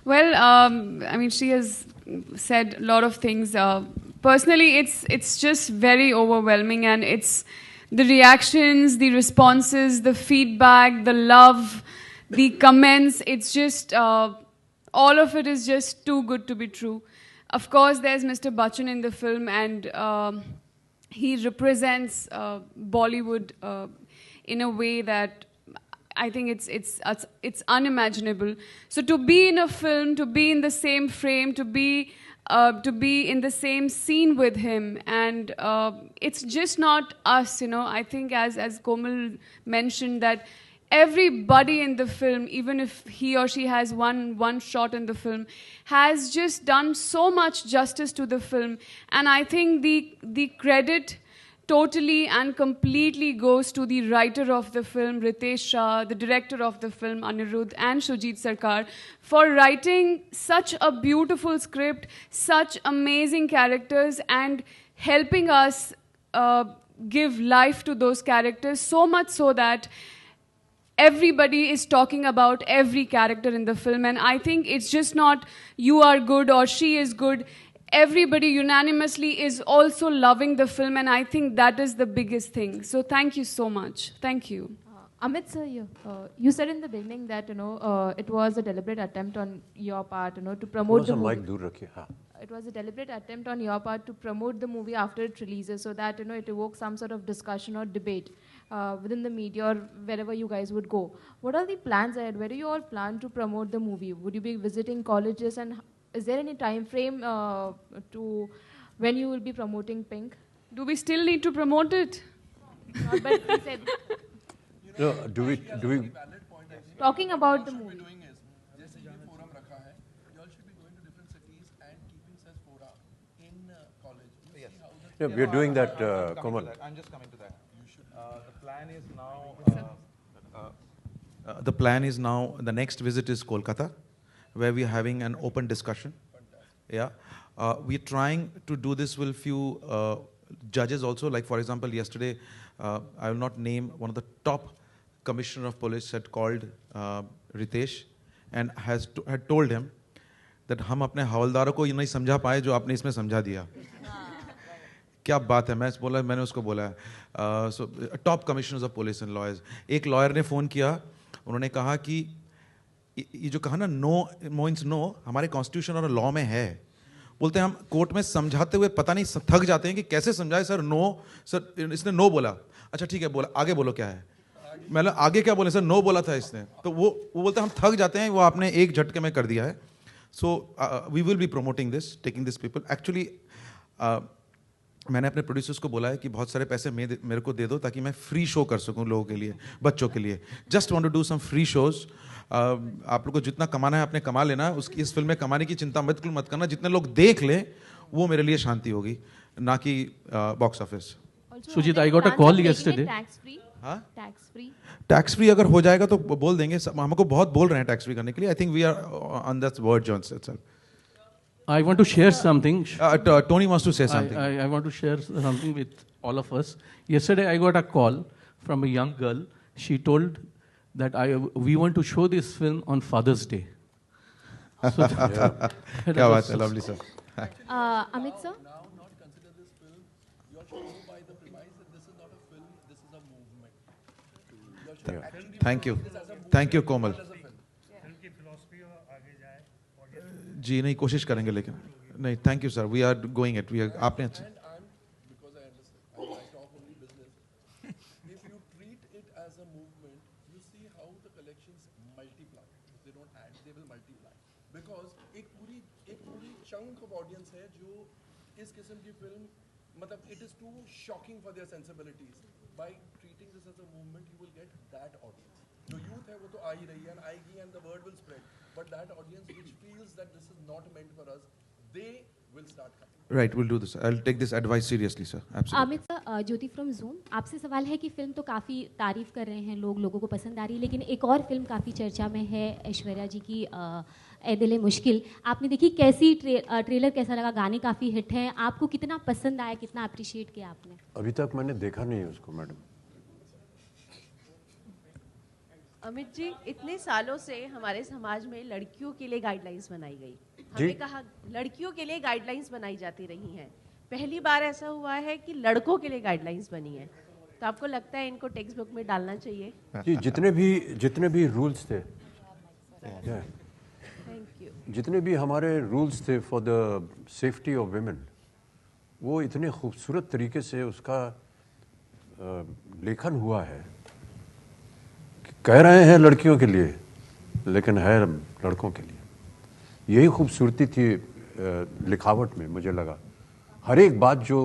Well, I mean, she has said a lot of things. Personally, it's just very overwhelming, and it's the reactions, the responses, the feedback, the love, the comments. It's just all of it is just too good to be true. Of course, there's Mr. Bachchan in the film, and he represents Bollywood in a way that I think it's unimaginable. So to be in a film, to be in the same frame, to be in the same scene with him, and it's just not us, you know. I think as Komal mentioned, that everybody in the film, even if he or she has one shot in the film, has just done so much justice to the film. And I think the credit totally and completely goes to the writer of the film, Ritesh Shah, the director of the film, Anirudh, and Shujit Sarkar, for writing such a beautiful script, such amazing characters, and helping us give life to those characters, so much so that everybody is talking about every character in the film. And I think it's just not you are good or she is good. Everybody unanimously is also loving the film, and I think that is the biggest thing. So thank you so much. Thank you. Amit sir, you said in the beginning that it was a deliberate attempt on your part, to promote the movie. It was a deliberate attempt on your part to promote the movie after it releases, so that it evokes some sort of discussion or debate within the media or wherever you guys would go. What are the plans ahead? Where do you all plan to promote the movie? Would you be visiting colleges, and is there any time frame to when you will be promoting Pink? Do we still need to promote it? Not, but he said. No, do we? Talking about the movie. Yeah, we are doing that, Komal. I'm just coming to that. The plan is now, the next visit is Kolkata, where we are having an open discussion. Yeah, we're trying to do this with few judges also. Like for example, yesterday, I will not name, one of the top commissioner of police had called Ritesh and had told him that हम अपने हवलदारों को ये नहीं समझा पाए जो आपने इसमें समझा दिया. क्या बात है, मैंने उसको बोला so top commissioners of police and lawyers. एक लॉयर ने फ़ोन किया, उन्होंने कहा कि ये जो कहा ना नो मीन्स नो, हमारे कॉन्स्टिट्यूशन और लॉ में है. बोलते हैं हम कोर्ट में समझाते हुए पता नहीं थक जाते हैं कि कैसे समझाए. सर नो, सर इसने नो बोला, अच्छा ठीक है बोला, आगे बोलो क्या है. मतलब आगे क्या बोले, सर नो बोला था इसने. तो वो बोलते हैं हम थक जाते हैं, वो आपने एक झटके में कर दिया है. So we will be promoting this, taking this people. Actually मैंने अपने प्रोड्यूसर्स को बोला है कि बहुत सारे पैसे मेरे को दे दो ताकि मैं फ्री शो कर सकूं लोगों के लिए, बच्चों के लिए. Just want to do some free shows. आप लोग को जितना कमाना है आपने कमा लेना. उसकी इस फिल्म में कमाने की चिंता बिल्कुल मत करना. जितने लोग देख लें वो मेरे लिए शांति होगी, ना कि box office. Shujit, I got a call yesterday. Tax free अगर हो जाएगा तो बोल देंगे. हमको बहुत बोल रहे हैं टैक्स फ्री करने के लिए. I think we are on that word John itself. I want to share something. Tony wants to say something. I want to share something with all of us. Yesterday I got a call from a young girl. She told that we want to show this film on Father's Day. So क्या बात है, lovely sir. Amit sir? Thank you. Thank you Komal. जी नहीं, कोशिश करेंगे, लेकिन नहीं, thank you sir, we are going it, we are, आपने अच्छा इस किस्म की फिल्म, मतलब it is too shocking for their sensibilities. By treating this as a movement you will get that audience. जो यूथ है वो तो आ ही रही है, आएगी, and the word will spread, but that audience which feels that this is not meant for us, they will start coming. Right, will do this, I will take this advice seriously sir, absolutely. Amit sir, Jyoti from Zoom, आपसे सवाल है कि film तो काफ़ी तारीफ कर रहे हैं लोग, लोगों को पसंद आ रही है, लेकिन एक और फिल्म काफ़ी चर्चा में है ऐश्वर्या जी की, ए दिल मुश्किल। आपने देखी कैसी, ट्रेलर कैसा लगा? गाने काफ़ी हिट हैं, आपको कितना पसंद आया, कितना अप्रिशिएट किया आपने? अभी तक मैंने देखा नहीं है उसको मैडम। अमित जी, इतने सालों से हमारे समाज में लड़कियों के लिए गाइडलाइंस बनाई गई, जी? हमें कहा लड़कियों के लिए गाइडलाइंस बनाई जाती रही हैं, पहली बार ऐसा हुआ है कि लड़कों के लिए गाइडलाइंस बनी है, तो आपको लगता है इनको टेक्स्ट बुक में डालना चाहिए? जी, जितने भी रूल्स थे, जितने भी हमारे रूल्स थे for the safety of women, वो इतने खूबसूरत तरीके से उसका लेखन हुआ है कि कह रहे हैं लड़कियों के लिए, लेकिन है लड़कों के लिए। यही खूबसूरती थी लिखावट में, मुझे लगा। हर एक बात जो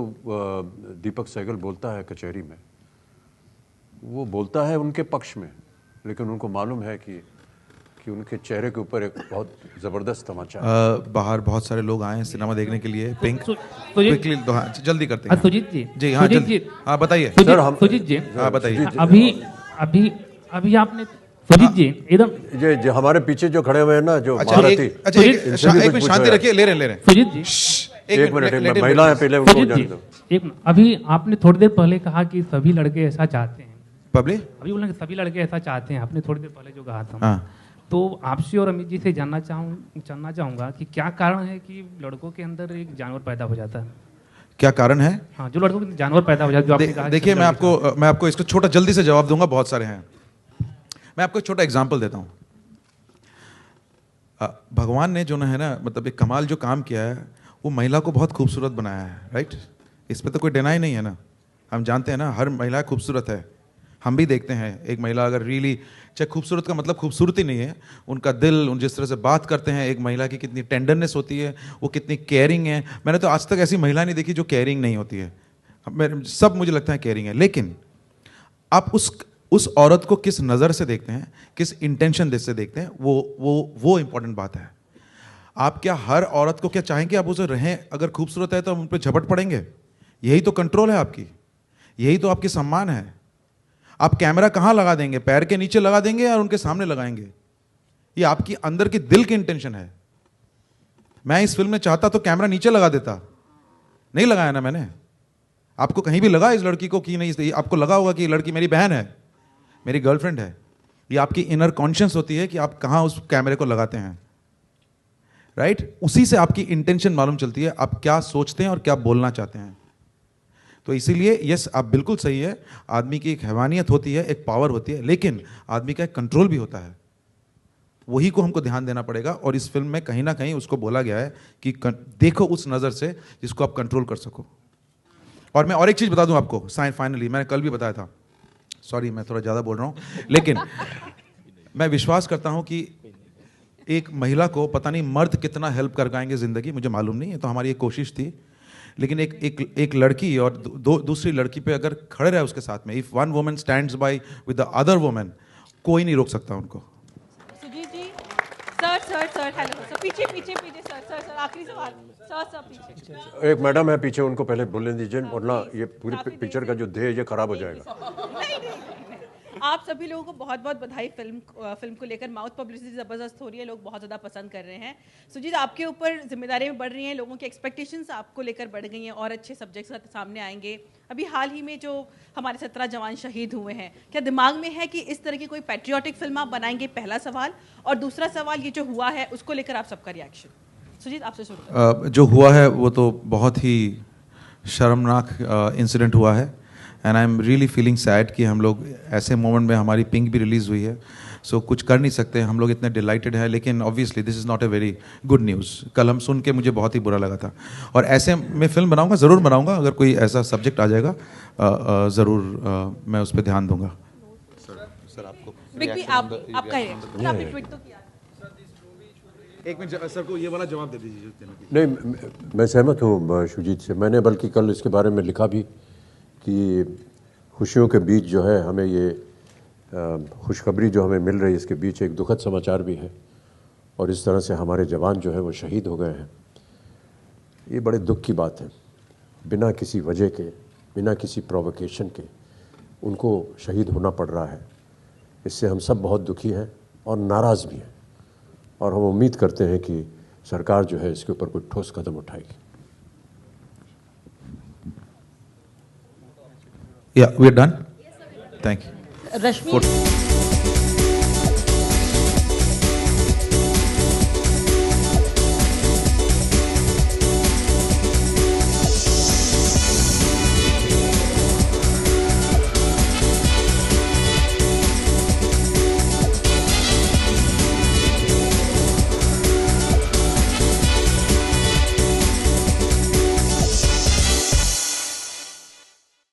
दीपक सहगल बोलता है कचहरी में, वो बोलता है उनके पक्ष में, लेकिन उनको मालूम है कि उनके चेहरे के ऊपर एक बहुत जबरदस्त तमाचा है। बाहर बहुत सारे लोग आए हैं सिनेमा देखने के लिए। पिंक क्विकली जल्दी करते हैं। सुजीत जी, जी हाँ, जल्दी, हाँ बताइए सर। हम सुजीत जी, हाँ बताइए। अभी आपने सुजीत जी एकदम जो हमारे पीछे जो खड़े हुए हैं ना, जो अच्छा एक मिनट शांति रखिए, ले रहे हैं सुजीत जी, एक मिनट, महिला है पहले, उनको जाने दो। एक अभी आपने थोड़ी देर पहले कहा कि सभी लड़के ऐसा चाहते हैं, पब्लिक अभी बोला कि सभी लड़के ऐसा चाहते हैं, आपने थोड़ी देर पहले जो कहा था। तो आपसे और अमित जी से जानना चाहूँगा कि क्या कारण है कि लड़कों के अंदर एक जानवर पैदा हो जाता है? क्या कारण है? हाँ, जो लड़कों के जानवर पैदा हो जाता है, जो आपने कहा। देखिए, मैं आपको इसको छोटा जल्दी से जवाब दूंगा, बहुत सारे हैं। मैं आपको एक छोटा एग्जाम्पल देता हूँ। भगवान ने जो है ना, मतलब एक कमाल जो काम किया है, वो महिला को बहुत खूबसूरत बनाया है, राइट? इस पर तो कोई डिनाई नहीं है ना, हम जानते हैं ना, हर महिला खूबसूरत है। हम भी देखते हैं एक महिला अगर रियली, चाहे खूबसूरत का मतलब खूबसूरती नहीं है, उनका दिल, उन जिस तरह से बात करते हैं, एक महिला की कितनी टेंडरनेस होती है, वो कितनी केयरिंग है। मैंने तो आज तक ऐसी महिला नहीं देखी जो केयरिंग नहीं होती है, सब मुझे लगता है केयरिंग है। लेकिन आप उस औरत को किस नज़र से देखते हैं, किस इंटेंशन से देखते हैं, वो इंपॉर्टेंट बात है। आप क्या हर औरत को क्या चाहेंगे आप उसे रहें, अगर खूबसूरत है तो हम उन पर झपट पड़ेंगे? यही तो कंट्रोल है आपकी, यही तो आपकी सम्मान है। आप कैमरा कहाँ लगा देंगे, पैर के नीचे लगा देंगे या उनके सामने लगाएंगे? ये आपकी अंदर की दिल की इंटेंशन है। मैं इस फिल्म में चाहता तो कैमरा नीचे लगा देता, नहीं लगाया ना मैंने। आपको कहीं भी लगा इस लड़की को कि नहीं? आपको लगा होगा कि ये लड़की मेरी बहन है, मेरी गर्लफ्रेंड है। ये आपकी इनर कॉन्शियस होती है कि आप कहाँ उस कैमरे को लगाते हैं, राइट? उसी से आपकी इंटेंशन मालूम चलती है, आप क्या सोचते हैं और क्या बोलना चाहते हैं। तो इसीलिए यस, आप बिल्कुल सही है, आदमी की एक हैवानियत होती है, एक पावर होती है, लेकिन आदमी का एक कंट्रोल भी होता है, वही को हमको ध्यान देना पड़ेगा। और इस फिल्म में कहीं ना कहीं उसको बोला गया है कि देखो उस नज़र से जिसको आप कंट्रोल कर सको। और मैं और एक चीज़ बता दूं आपको, फाइनली, मैंने कल भी बताया था, सॉरी मैं थोड़ा ज़्यादा बोल रहा हूँ, लेकिन मैं विश्वास करता हूँ कि एक महिला को पता नहीं मर्द कितना हेल्प कर पाएंगे ज़िंदगी, मुझे मालूम नहीं है, तो हमारी एक कोशिश थी। लेकिन एक लड़की और दूसरी लड़की पे अगर खड़े रहे उसके साथ में, if one woman stands by with the other woman, कोई नहीं रोक सकता उनको। सुजीत जी, सर हेलो सर, पीछे सर आखिरी सवाल सर पीछे। एक मैडम है पीछे, उनको पहले बोलने दीजिए, वरना ये पूरी पिक्चर का जो ध्येय ये खराब हो जाएगा। आप सभी लोगों को बहुत बहुत बधाई। फिल्म को लेकर माउथ पब्लिसिटी ज़बरदस्त हो रही है, लोग बहुत ज़्यादा पसंद कर रहे हैं। सुजीत, आपके ऊपर जिम्मेदारियां बढ़ रही हैं, लोगों की एक्सपेक्टेशंस आपको लेकर बढ़ गई हैं और अच्छे सब्जेक्ट्स सामने आएंगे। अभी हाल ही में जो हमारे 17 जवान शहीद हुए हैं, क्या दिमाग में है कि इस तरह की कोई पैट्रियोटिक फिल्म आप बनाएंगे? पहला सवाल। और दूसरा सवाल, ये जो हुआ है उसको लेकर आप सबका रिएक्शन। सुजीत, आपसे शुरू। जो हुआ है वो तो बहुत ही शर्मनाक इंसिडेंट हुआ है। And I am really feeling sad कि हम लोग ऐसे मोमेंट में, हमारी पिंक भी रिलीज़ हुई है, सो कुछ कर नहीं सकते, हम लोग इतने डिलाइटेड हैं, लेकिन obviously this is not a very good news. कल हम सुन के मुझे बहुत ही बुरा लगा था, और ऐसे मैं फिल्म बनाऊंगा, ज़रूर बनाऊंगा, अगर कोई ऐसा सब्जेक्ट आ जाएगा ज़रूर मैं उस पर ध्यान दूंगा। सर आपको आपका आपने ट्वीट तो किया। एक मिनट सर को ये वाला जवाब दे दीजिए। नहीं, मैं सहमत हूँ शुजीत से। मैंने बल्कि कल इसके बारे में लिखा भी कि खुशियों के बीच जो है हमें ये खुशखबरी जो हमें मिल रही है, इसके बीच एक दुखद समाचार भी है, और इस तरह से हमारे जवान जो है वो शहीद हो गए हैं। ये बड़े दुख की बात है, बिना किसी वजह के, बिना किसी प्रोवोकेशन के उनको शहीद होना पड़ रहा है। इससे हम सब बहुत दुखी हैं और नाराज़ भी हैं, और हम उम्मीद करते हैं कि सरकार जो है इसके ऊपर कोई ठोस कदम उठाएगी। Yeah, we are done. Thank you. Rashmi